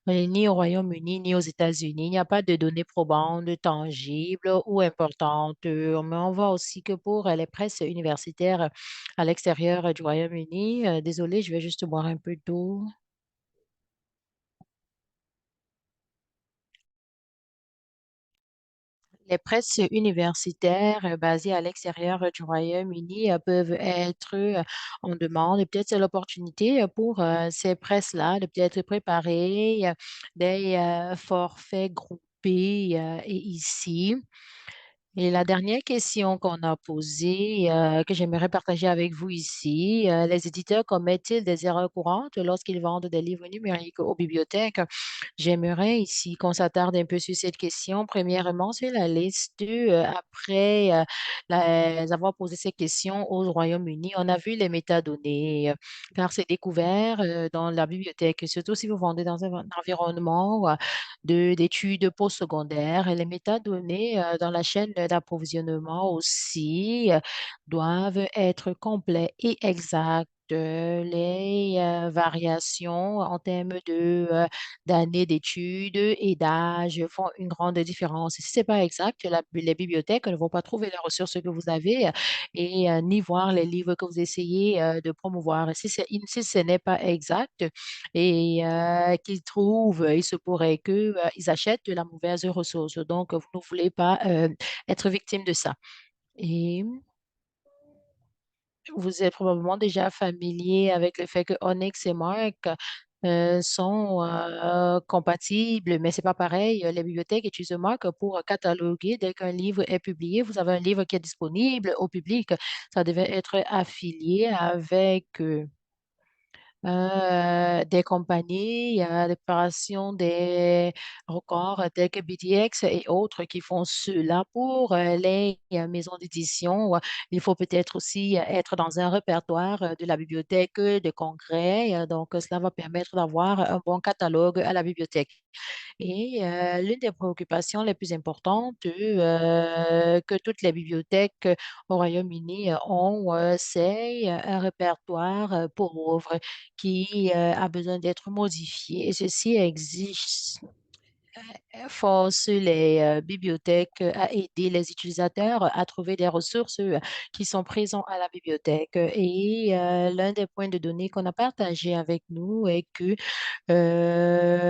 ni au Royaume-Uni, ni aux États-Unis. Il n'y a pas de données probantes, tangibles ou importantes. Mais on voit aussi que pour les presses universitaires à l'extérieur du Royaume-Uni, désolé, je vais juste boire un peu d'eau. Les presses universitaires basées à l'extérieur du Royaume-Uni peuvent être en demande et peut-être c'est l'opportunité pour ces presses-là de peut-être préparer des forfaits groupés et ici. Et la dernière question qu'on a posée, que j'aimerais partager avec vous ici, les éditeurs commettent-ils des erreurs courantes lorsqu'ils vendent des livres numériques aux bibliothèques? J'aimerais ici qu'on s'attarde un peu sur cette question. Premièrement, sur la liste, après avoir posé ces questions au Royaume-Uni, on a vu les métadonnées, car c'est découvert dans la bibliothèque, surtout si vous vendez dans un environnement d'études postsecondaires. Et les métadonnées dans la chaîne d'approvisionnement aussi doivent être complets et exacts. Les variations en termes d'années d'études et d'âge font une grande différence. Si ce n'est pas exact, les bibliothèques ne vont pas trouver les ressources que vous avez et ni voir les livres que vous essayez de promouvoir. Si ce n'est pas exact, et qu'ils trouvent, il se pourrait qu'ils ils achètent de la mauvaise ressource. Donc, vous ne voulez pas être victime de ça. Et vous êtes probablement déjà familier avec le fait que Onyx et Mark sont compatibles, mais c'est pas pareil. Les bibliothèques utilisent Mark pour cataloguer dès qu'un livre est publié. Vous avez un livre qui est disponible au public. Ça devait être affilié avec des compagnies, de préparation des records tels que BDX et autres qui font cela pour les maisons d'édition. Il faut peut-être aussi être dans un répertoire de la bibliothèque de congrès. Donc, cela va permettre d'avoir un bon catalogue à la bibliothèque. Et l'une des préoccupations les plus importantes que toutes les bibliothèques au Royaume-Uni ont, c'est un répertoire pauvre qui a besoin d'être modifié. Et ceci exige force les bibliothèques à aider les utilisateurs à trouver des ressources qui sont présentes à la bibliothèque. Et l'un des points de données qu'on a partagé avec nous est que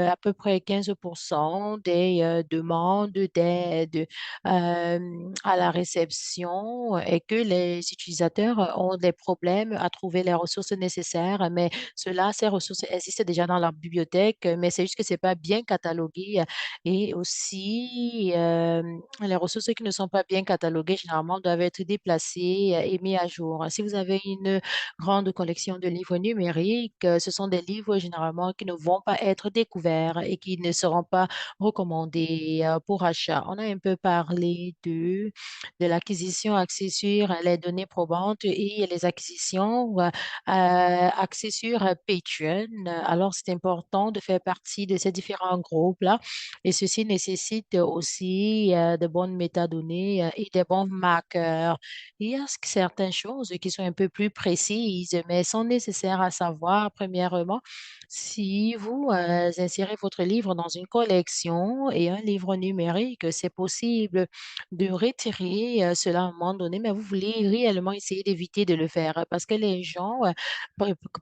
à peu près 15% des demandes d'aide à la réception et que les utilisateurs ont des problèmes à trouver les ressources nécessaires. Mais cela, ces ressources existent déjà dans la bibliothèque, mais c'est juste que c'est pas bien catalogué. Et aussi, les ressources qui ne sont pas bien cataloguées, généralement, doivent être déplacées et mis à jour. Si vous avez une grande collection de livres numériques, ce sont des livres généralement qui ne vont pas être découverts et qui ne seront pas recommandés pour achat. On a un peu parlé de l'acquisition axée sur les données probantes et les acquisitions axées sur Patreon. Alors, c'est important de faire partie de ces différents groupes-là et ceci nécessite aussi de bonnes métadonnées et des bons marqueurs. Il y a certaines choses qui sont un peu plus précises, mais sont nécessaires à savoir. Premièrement, si vous insérez votre livre dans une collection et un livre numérique, c'est possible de retirer cela à un moment donné, mais vous voulez réellement essayer d'éviter de le faire parce que les gens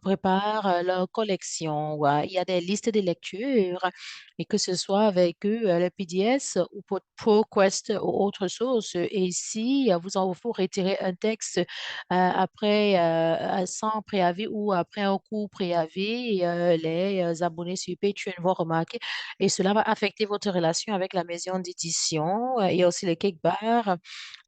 préparent leur collection. Ouais. Il y a des listes de lecture et que ce soit avec eux, le PDS ou pour ProQuest ou autre chose. Et si vous en faut retirer un texte après sans préavis ou après un court préavis, les abonnés sur Patreon vont remarquer et cela va affecter votre relation avec la maison d'édition et aussi le Cake Bar.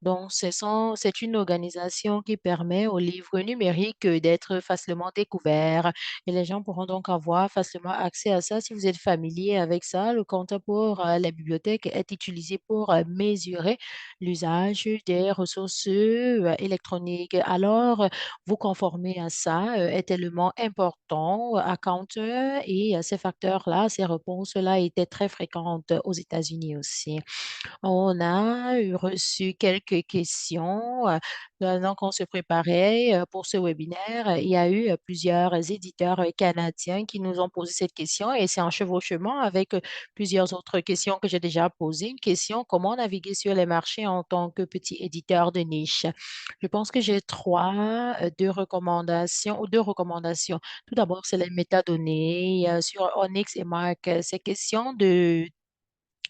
Donc, c'est une organisation qui permet aux livres numériques d'être facilement découverts et les gens pourront donc avoir facilement accès à ça. Si vous êtes familier avec ça, le compte pour la bibliothèque est utilisé pour mesurer l'usage des ressources électroniques. Alors, vous conformer à ça est tellement important à Counter et ces facteurs-là, ces réponses-là étaient très fréquentes aux États-Unis aussi. On a reçu quelques questions pendant qu'on se préparait pour ce webinaire. Il y a eu plusieurs éditeurs canadiens qui nous ont posé cette question et c'est en chevauchement avec plusieurs autres questions que j'ai déjà posées. Une question, comment naviguer sur les marchés en tant que petit éditeur de niche? Je pense que j'ai deux recommandations ou deux recommandations. Tout d'abord, c'est les métadonnées sur Onyx et Mark. C'est question de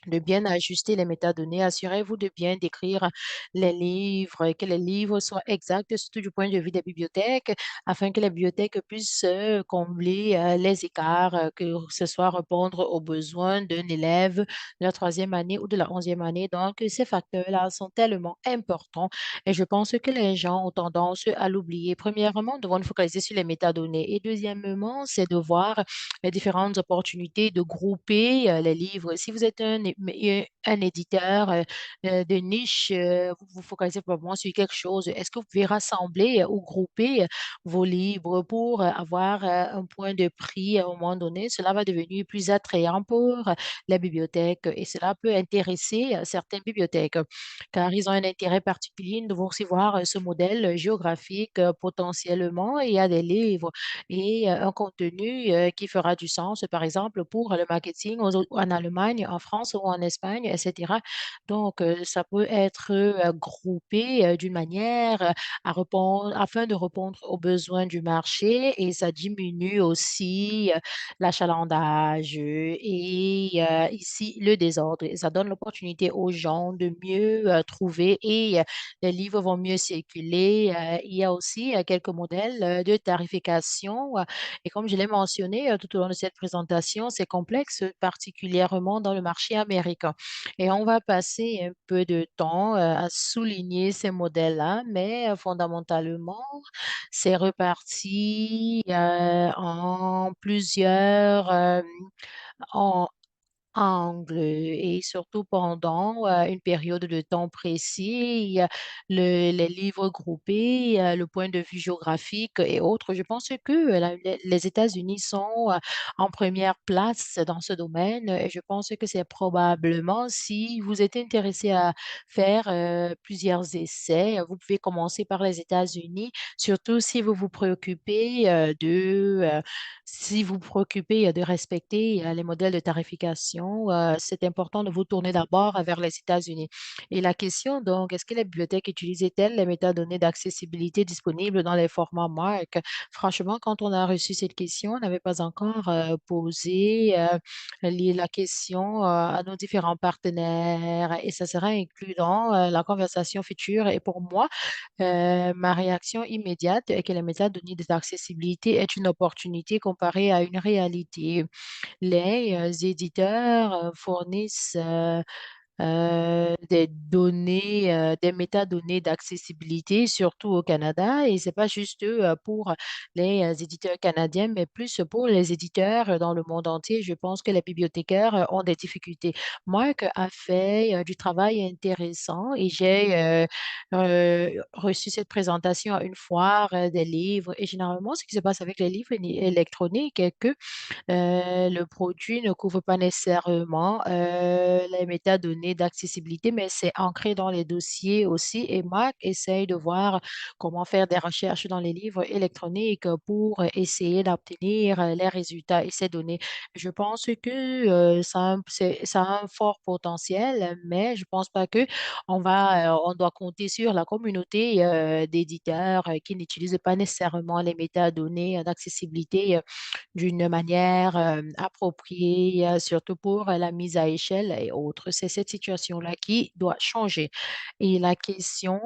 bien ajuster les métadonnées. Assurez-vous de bien décrire les livres, que les livres soient exacts, surtout du point de vue des bibliothèques, afin que les bibliothèques puissent combler les écarts, que ce soit répondre aux besoins d'un élève de la troisième année ou de la onzième année. Donc, ces facteurs-là sont tellement importants et je pense que les gens ont tendance à l'oublier. Premièrement, nous devons nous focaliser sur les métadonnées et deuxièmement, c'est de voir les différentes opportunités de grouper les livres. Si vous êtes un éditeur de niche, vous vous focalisez probablement sur quelque chose. Est-ce que vous pouvez rassembler ou grouper vos livres pour avoir un point de prix à un moment donné? Cela va devenir plus attrayant pour la bibliothèque et cela peut intéresser certaines bibliothèques car ils ont un intérêt particulier. Nous devons aussi voir ce modèle géographique potentiellement. Il y a des livres et un contenu qui fera du sens, par exemple, pour le marketing en Allemagne, en France ou en Espagne, etc. Donc, ça peut être groupé d'une manière à répondre, afin de répondre aux besoins du marché et ça diminue aussi l'achalandage et ici le désordre. Et ça donne l'opportunité aux gens de mieux trouver et les livres vont mieux circuler. Il y a aussi quelques modèles de tarification. Et comme je l'ai mentionné tout au long de cette présentation, c'est complexe, particulièrement dans le marché américain. Et on va passer un peu de temps à souligner ces modèles-là, mais fondamentalement, c'est reparti en plusieurs en angle et surtout pendant une période de temps précis, il y a les livres groupés, le point de vue géographique et autres. Je pense que les États-Unis sont en première place dans ce domaine et je pense que c'est probablement, si vous êtes intéressé à faire plusieurs essais, vous pouvez commencer par les États-Unis, surtout si vous vous préoccupez si vous vous préoccupez de respecter les modèles de tarification, c'est important de vous tourner d'abord vers les États-Unis. Et la question, donc, est-ce que les bibliothèques utilisaient-elles les métadonnées d'accessibilité disponibles dans les formats MARC? Franchement, quand on a reçu cette question, on n'avait pas encore posé la question à nos différents partenaires et ça sera inclus dans la conversation future. Et pour moi, ma réaction immédiate est que les métadonnées d'accessibilité est une opportunité comparée à une réalité. Les éditeurs fournissent des données, des métadonnées d'accessibilité, surtout au Canada. Et c'est pas juste pour les éditeurs canadiens, mais plus pour les éditeurs dans le monde entier. Je pense que les bibliothécaires ont des difficultés. Marc a fait du travail intéressant et j'ai reçu cette présentation à une foire des livres. Et généralement, ce qui se passe avec les livres électroniques est que le produit ne couvre pas nécessairement les métadonnées d'accessibilité, mais c'est ancré dans les dossiers aussi. Et Marc essaye de voir comment faire des recherches dans les livres électroniques pour essayer d'obtenir les résultats et ces données. Je pense que ça a un fort potentiel, mais je pense pas que on doit compter sur la communauté d'éditeurs qui n'utilisent pas nécessairement les métadonnées d'accessibilité d'une manière appropriée, surtout pour la mise à échelle et autres. C'est cette situation-là qui doit changer. Et la question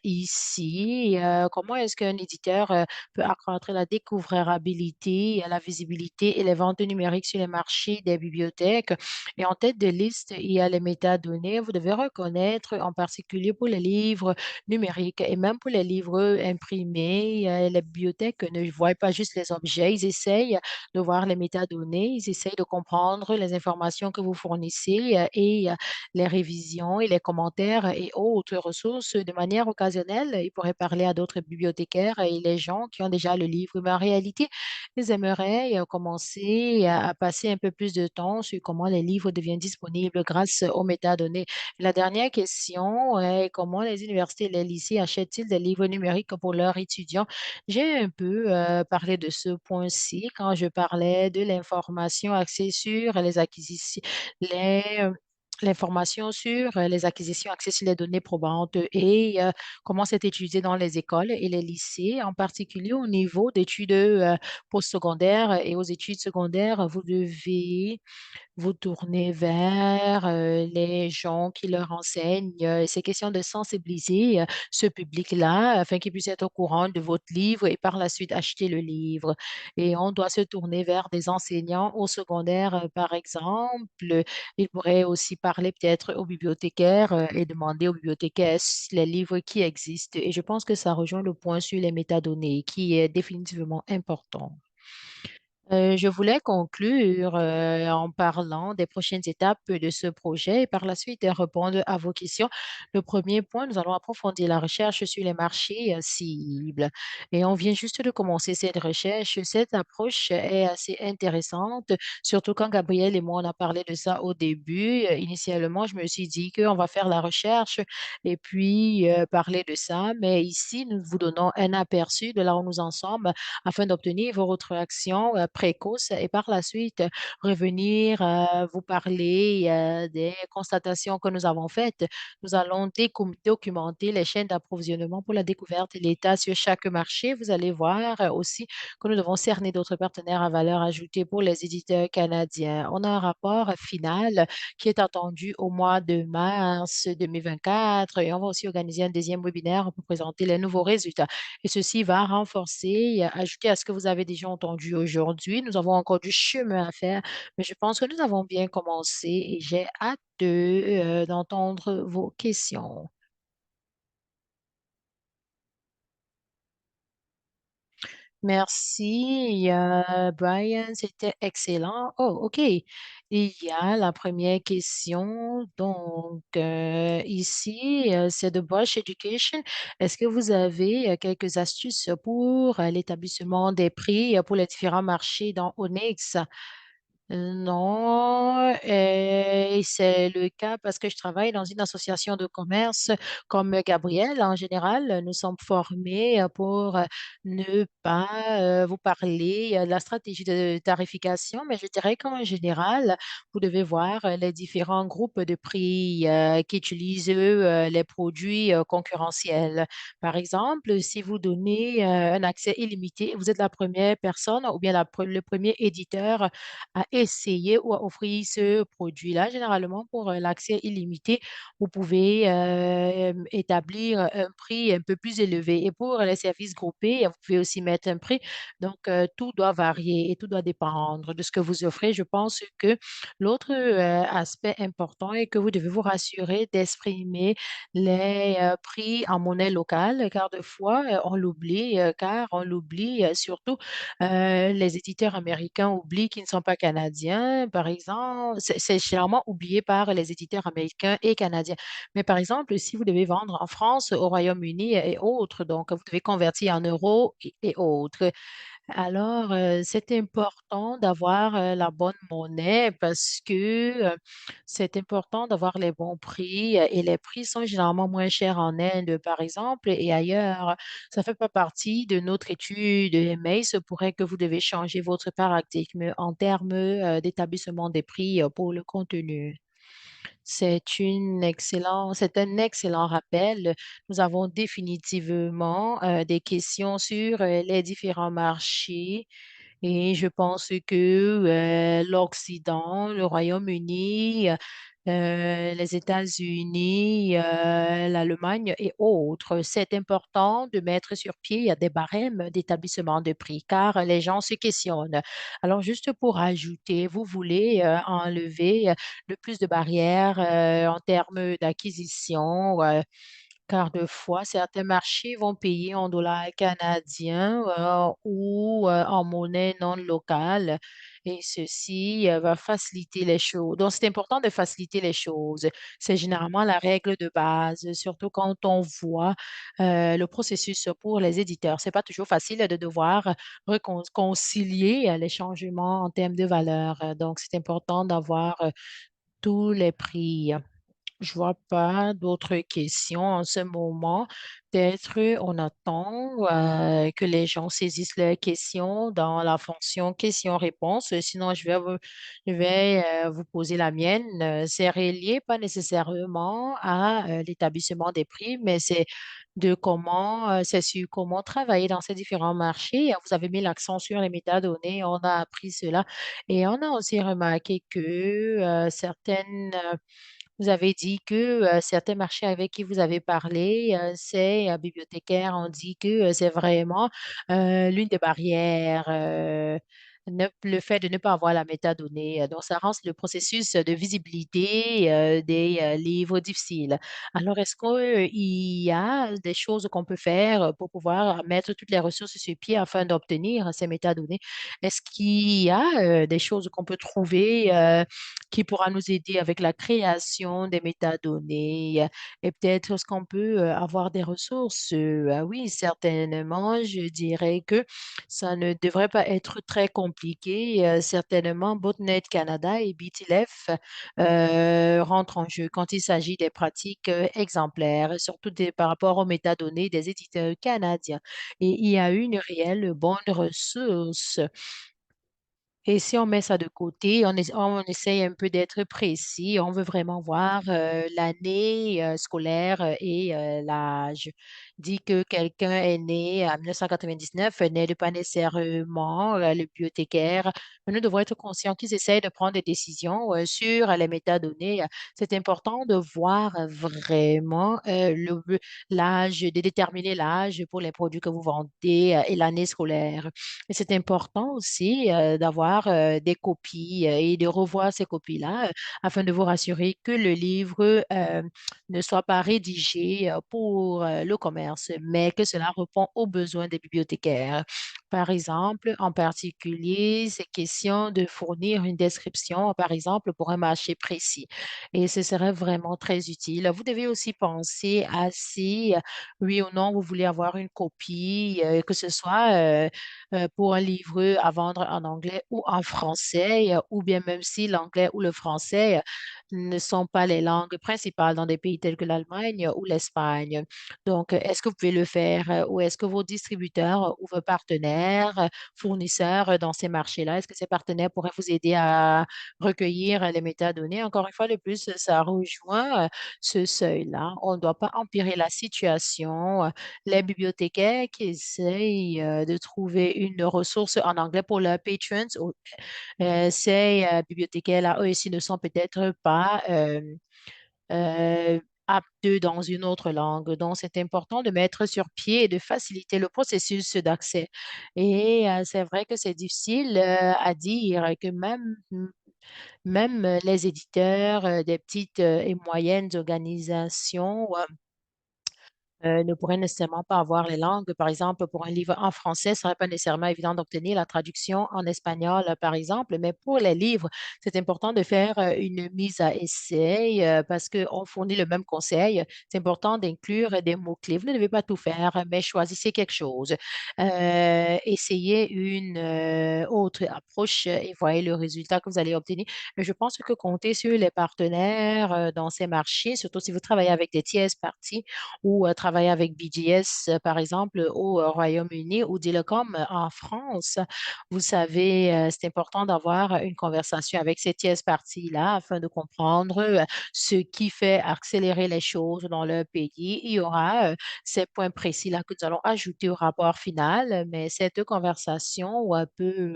ici, comment est-ce qu'un éditeur peut accroître la découvrabilité, la visibilité et les ventes numériques sur les marchés des bibliothèques? Et en tête de liste, il y a les métadonnées. Vous devez reconnaître, en particulier pour les livres numériques et même pour les livres imprimés, les bibliothèques ne voient pas juste les objets, ils essayent de voir les métadonnées, ils essayent de comprendre les informations que vous fournissez et les révisions et les commentaires et autres ressources de manière occasionnelle. Ils pourraient parler à d'autres bibliothécaires et les gens qui ont déjà le livre, mais en réalité, ils aimeraient commencer à passer un peu plus de temps sur comment les livres deviennent disponibles grâce aux métadonnées. La dernière question est comment les universités et les lycées achètent-ils des livres numériques pour leurs étudiants? J'ai un peu parlé de ce point-ci quand je parlais de l'information axée sur les acquisitions, les, euh, l'information sur les acquisitions axées sur les données probantes et comment c'est utilisé dans les écoles et les lycées, en particulier au niveau d'études postsecondaires et aux études secondaires. Vous devez vous tournez vers les gens qui leur enseignent. C'est question de sensibiliser ce public-là afin qu'il puisse être au courant de votre livre et par la suite acheter le livre. Et on doit se tourner vers des enseignants au secondaire, par exemple. Il pourrait aussi parler peut-être aux bibliothécaires et demander aux bibliothécaires les livres qui existent. Et je pense que ça rejoint le point sur les métadonnées qui est définitivement important. Je voulais conclure en parlant des prochaines étapes de ce projet et par la suite répondre à vos questions. Le premier point, nous allons approfondir la recherche sur les marchés cibles. Et on vient juste de commencer cette recherche. Cette approche est assez intéressante, surtout quand Gabriel et moi, on a parlé de ça au début. Initialement, je me suis dit qu'on va faire la recherche et puis parler de ça. Mais ici, nous vous donnons un aperçu de là où nous en sommes afin d'obtenir votre action précoce et par la suite revenir vous parler des constatations que nous avons faites. Nous allons documenter les chaînes d'approvisionnement pour la découverte et l'état sur chaque marché. Vous allez voir aussi que nous devons cerner d'autres partenaires à valeur ajoutée pour les éditeurs canadiens. On a un rapport final qui est attendu au mois de mars 2024 et on va aussi organiser un deuxième webinaire pour présenter les nouveaux résultats. Et ceci va renforcer, ajouter à ce que vous avez déjà entendu aujourd'hui aujourd'hui. Nous avons encore du chemin à faire, mais je pense que nous avons bien commencé et j'ai hâte d'entendre vos questions. Merci, Brian, c'était excellent. Oh, OK. Il y a la première question. Donc, ici, c'est de Bosch Education. Est-ce que vous avez quelques astuces pour l'établissement des prix pour les différents marchés dans Onyx? Non, et c'est le cas parce que je travaille dans une association de commerce comme Gabriel. En général, nous sommes formés pour ne pas vous parler de la stratégie de tarification, mais je dirais qu'en général, vous devez voir les différents groupes de prix qui utilisent les produits concurrentiels. Par exemple, si vous donnez un accès illimité, vous êtes la première personne ou bien le premier éditeur à essayer ou à offrir ce produit-là. Généralement, pour l'accès illimité, vous pouvez établir un prix un peu plus élevé. Et pour les services groupés, vous pouvez aussi mettre un prix. Donc, tout doit varier et tout doit dépendre de ce que vous offrez. Je pense que l'autre aspect important est que vous devez vous rassurer d'exprimer les prix en monnaie locale, car de fois, on l'oublie, car on l'oublie surtout les éditeurs américains oublient qu'ils ne sont pas canadiens, par exemple. C'est généralement oublié par les éditeurs américains et canadiens. Mais par exemple, si vous devez vendre en France, au Royaume-Uni et autres, donc vous devez convertir en euros et autres. Alors, c'est important d'avoir la bonne monnaie parce que c'est important d'avoir les bons prix et les prix sont généralement moins chers en Inde, par exemple, et ailleurs. Ça ne fait pas partie de notre étude, mais il se pourrait que vous devez changer votre paradigme en termes d'établissement des prix pour le contenu. C'est un excellent rappel. Nous avons définitivement des questions sur les différents marchés et je pense que l'Occident, le Royaume-Uni, les États-Unis, l'Allemagne et autres, c'est important de mettre sur pied des barèmes d'établissement de prix car les gens se questionnent. Alors, juste pour ajouter, vous voulez enlever le plus de barrières en termes d'acquisition. Car de fois, certains marchés vont payer en dollars canadiens ou en monnaie non locale et ceci va faciliter les choses. Donc, c'est important de faciliter les choses. C'est généralement la règle de base, surtout quand on voit le processus pour les éditeurs. C'est pas toujours facile de devoir réconcilier les changements en termes de valeur. Donc, c'est important d'avoir tous les prix. Je vois pas d'autres questions en ce moment. Peut-être on attend que les gens saisissent leurs questions dans la fonction questions-réponses. Sinon, je vais vous poser la mienne. C'est relié pas nécessairement à l'établissement des prix, mais c'est sur comment travailler dans ces différents marchés. Vous avez mis l'accent sur les métadonnées, on a appris cela et on a aussi remarqué que vous avez dit que certains marchés avec qui vous avez parlé, ces bibliothécaires ont dit que c'est vraiment l'une des barrières, le fait de ne pas avoir la métadonnée. Donc, ça rend le processus de visibilité des livres difficile. Alors, est-ce qu'il y a des choses qu'on peut faire pour pouvoir mettre toutes les ressources sur pied afin d'obtenir ces métadonnées? Est-ce qu'il y a des choses qu'on peut trouver qui pourra nous aider avec la création des métadonnées et peut-être est-ce qu'on peut avoir des ressources? Ah oui, certainement, je dirais que ça ne devrait pas être très compliqué. Certainement, Botnet Canada et BTLF rentrent en jeu quand il s'agit des pratiques exemplaires, surtout par rapport aux métadonnées des éditeurs canadiens. Et il y a une réelle bonne ressource Et si on met ça de côté, on essaye un peu d'être précis, on veut vraiment voir l'année scolaire et l'âge. Dit que quelqu'un est né en 1999, n'est pas nécessairement le bibliothécaire. Mais nous devons être conscients qu'ils essayent de prendre des décisions sur les métadonnées. C'est important de voir vraiment l'âge, de déterminer l'âge pour les produits que vous vendez et l'année scolaire. Et c'est important aussi d'avoir des copies et de revoir ces copies-là afin de vous rassurer que le livre ne soit pas rédigé pour le commerce, mais que cela répond aux besoins des bibliothécaires. Par exemple, en particulier, c'est question de fournir une description, par exemple, pour un marché précis. Et ce serait vraiment très utile. Vous devez aussi penser à si, oui ou non, vous voulez avoir une copie, que ce soit pour un livre à vendre en anglais ou en français, ou bien même si l'anglais ou le français ne sont pas les langues principales dans des pays tels que l'Allemagne ou l'Espagne. Donc, est-ce que vous pouvez le faire ou est-ce que vos distributeurs ou vos partenaires, fournisseurs dans ces marchés-là, est-ce que ces partenaires pourraient vous aider à recueillir les métadonnées? Encore une fois, le plus, ça rejoint ce seuil-là. On ne doit pas empirer la situation. Les bibliothécaires qui essayent de trouver une ressource en anglais pour leurs patrons, ces bibliothécaires-là, eux aussi, ne sont peut-être pas aptes dans une autre langue. Donc, c'est important de mettre sur pied et de faciliter le processus d'accès. Et c'est vrai que c'est difficile à dire que même les éditeurs des petites et moyennes organisations ne pourraient nécessairement pas avoir les langues. Par exemple, pour un livre en français, ce serait pas nécessairement évident d'obtenir la traduction en espagnol, par exemple, mais pour les livres, c'est important de faire une mise à essai parce qu'on fournit le même conseil. C'est important d'inclure des mots-clés. Vous ne devez pas tout faire, mais choisissez quelque chose. Essayez une autre approche et voyez le résultat que vous allez obtenir. Mais je pense que compter sur les partenaires dans ces marchés, surtout si vous travaillez avec des tierces parties, ou travailler avec BGS, par exemple, au Royaume-Uni ou Dilocom en France. Vous savez, c'est important d'avoir une conversation avec ces tierces parties-là afin de comprendre ce qui fait accélérer les choses dans leur pays. Il y aura ces points précis-là que nous allons ajouter au rapport final, mais cette conversation peut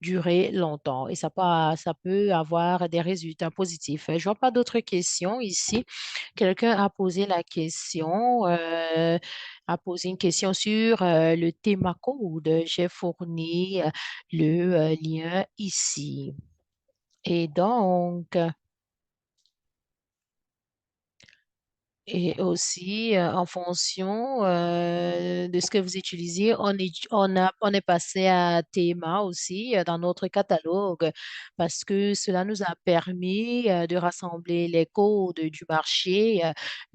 durer longtemps et ça peut avoir des résultats positifs. Je vois pas d'autres questions ici. Quelqu'un a posé la question, a posé une question sur le théma code. J'ai fourni le lien ici. Et donc, et aussi, en fonction de ce que vous utilisez, on est passé à Théma aussi dans notre catalogue parce que cela nous a permis de rassembler les codes du marché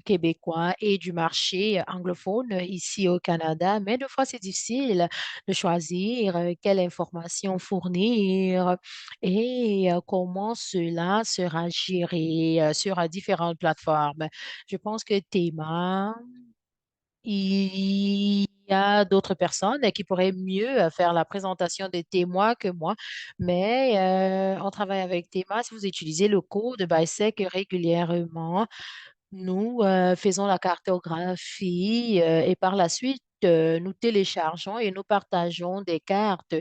québécois et du marché anglophone ici au Canada. Mais deux fois, c'est difficile de choisir quelle information fournir et comment cela sera géré sur différentes plateformes. Je pense que Théma, il y a d'autres personnes qui pourraient mieux faire la présentation des témoins que moi, mais on travaille avec Théma. Si vous utilisez le code BISEC régulièrement, nous faisons la cartographie et par la suite, nous téléchargeons et nous partageons des cartes.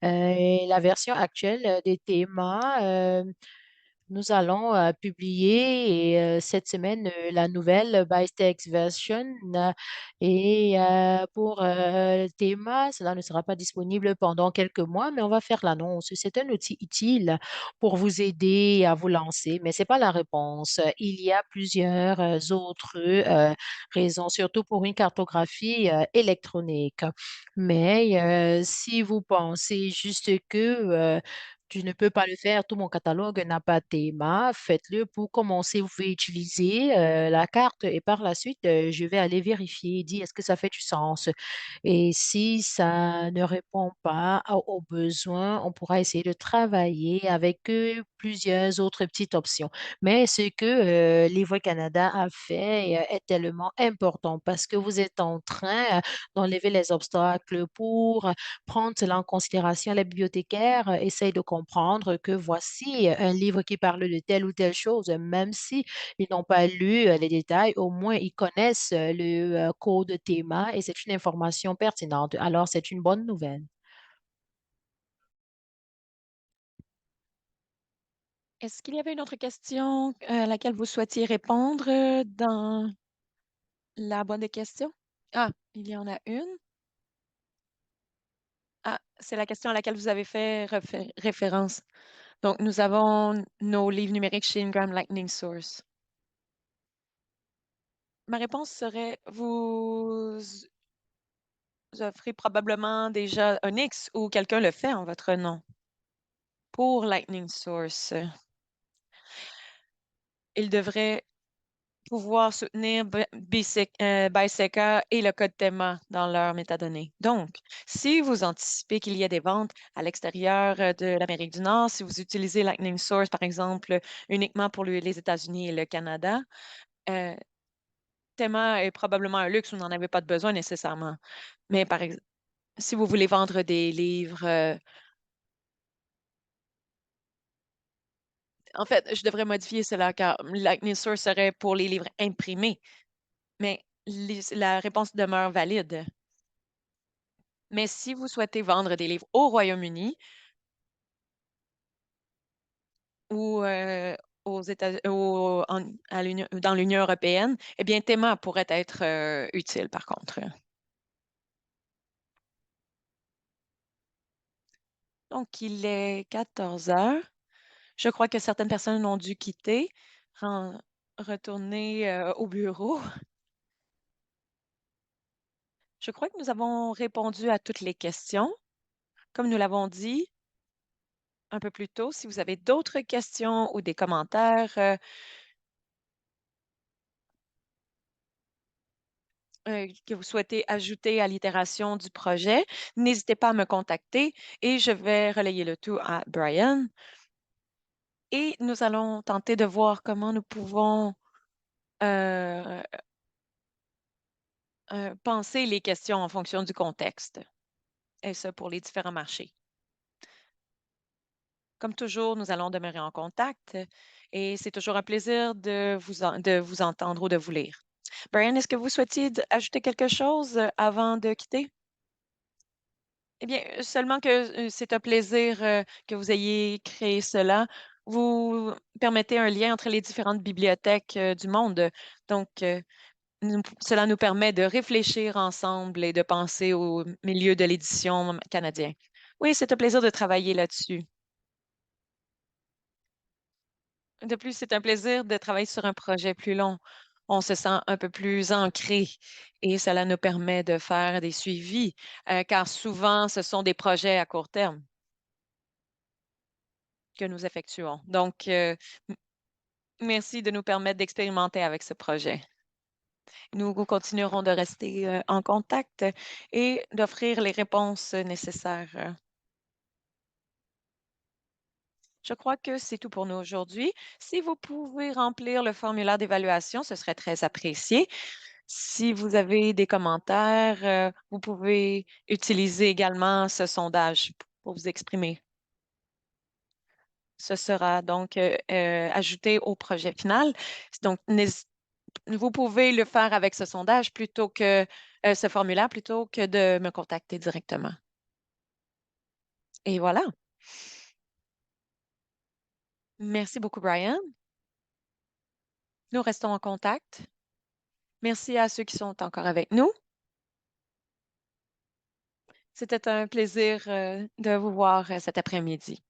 Et la version actuelle des thémas nous allons publier cette semaine la nouvelle ByteX version et pour le thème, cela ne sera pas disponible pendant quelques mois, mais on va faire l'annonce. C'est un outil utile pour vous aider à vous lancer, mais ce n'est pas la réponse. Il y a plusieurs autres raisons, surtout pour une cartographie électronique. Mais si vous pensez juste que tu ne peux pas le faire, tout mon catalogue n'a pas de théma. Faites-le pour commencer. Vous pouvez utiliser la carte et par la suite, je vais aller vérifier, dire est-ce que ça fait du sens. Et si ça ne répond pas aux besoins, on pourra essayer de travailler avec eux plusieurs autres petites options. Mais ce que, Livre Canada a fait, est tellement important parce que vous êtes en train, d'enlever les obstacles pour, prendre cela en considération. Les bibliothécaires, essayent de comprendre que voici, un livre qui parle de telle ou telle chose, même si ils n'ont pas lu, les détails, au moins ils connaissent, le, code théma et c'est une information pertinente. Alors c'est une bonne nouvelle. Est-ce qu'il y avait une autre question, à laquelle vous souhaitiez répondre, dans la boîte de questions? Ah, il y en a une. Ah, c'est la question à laquelle vous avez fait référence. Donc, nous avons nos livres numériques chez Ingram Lightning Source. Ma réponse serait, vous offrez probablement déjà un X ou quelqu'un le fait en votre nom pour Lightning Source. Il devrait pouvoir soutenir Biseca et le code TEMA dans leurs métadonnées. Donc, si vous anticipez qu'il y ait des ventes à l'extérieur de l'Amérique du Nord, si vous utilisez Lightning Source, par exemple, uniquement pour les États-Unis et le Canada, euh, TEMA est probablement un luxe, vous n'en avez pas de besoin nécessairement. Mais par exemple, si vous voulez vendre des livres, en fait, je devrais modifier cela car Lightning Source serait pour les livres imprimés, mais la réponse demeure valide. Mais si vous souhaitez vendre des livres au Royaume-Uni ou aux États, dans l'Union européenne, eh bien, Théma pourrait être utile par contre. Donc, il est 14 heures. Je crois que certaines personnes ont dû quitter, retourner au bureau. Je crois que nous avons répondu à toutes les questions. Comme nous l'avons dit un peu plus tôt, si vous avez d'autres questions ou des commentaires, que vous souhaitez ajouter à l'itération du projet, n'hésitez pas à me contacter et je vais relayer le tout à Brian. Et nous allons tenter de voir comment nous pouvons euh, penser les questions en fonction du contexte, et ça pour les différents marchés. Comme toujours, nous allons demeurer en contact et c'est toujours un plaisir de vous entendre ou de vous lire. Brian, est-ce que vous souhaitiez ajouter quelque chose avant de quitter? Eh bien, seulement que c'est un plaisir que vous ayez créé cela. Vous permettez un lien entre les différentes bibliothèques du monde. Donc, cela nous permet de réfléchir ensemble et de penser au milieu de l'édition canadien. Oui, c'est un plaisir de travailler là-dessus. De plus, c'est un plaisir de travailler sur un projet plus long. On se sent un peu plus ancré et cela nous permet de faire des suivis, car souvent, ce sont des projets à court terme que nous effectuons. Donc, merci de nous permettre d'expérimenter avec ce projet. Nous continuerons de rester en contact et d'offrir les réponses nécessaires. Je crois que c'est tout pour nous aujourd'hui. Si vous pouvez remplir le formulaire d'évaluation, ce serait très apprécié. Si vous avez des commentaires, vous pouvez utiliser également ce sondage pour vous exprimer. Ce sera donc ajouté au projet final. Donc, vous pouvez le faire avec ce sondage plutôt que ce formulaire plutôt que de me contacter directement. Et voilà. Merci beaucoup, Brian. Nous restons en contact. Merci à ceux qui sont encore avec nous. C'était un plaisir de vous voir cet après-midi.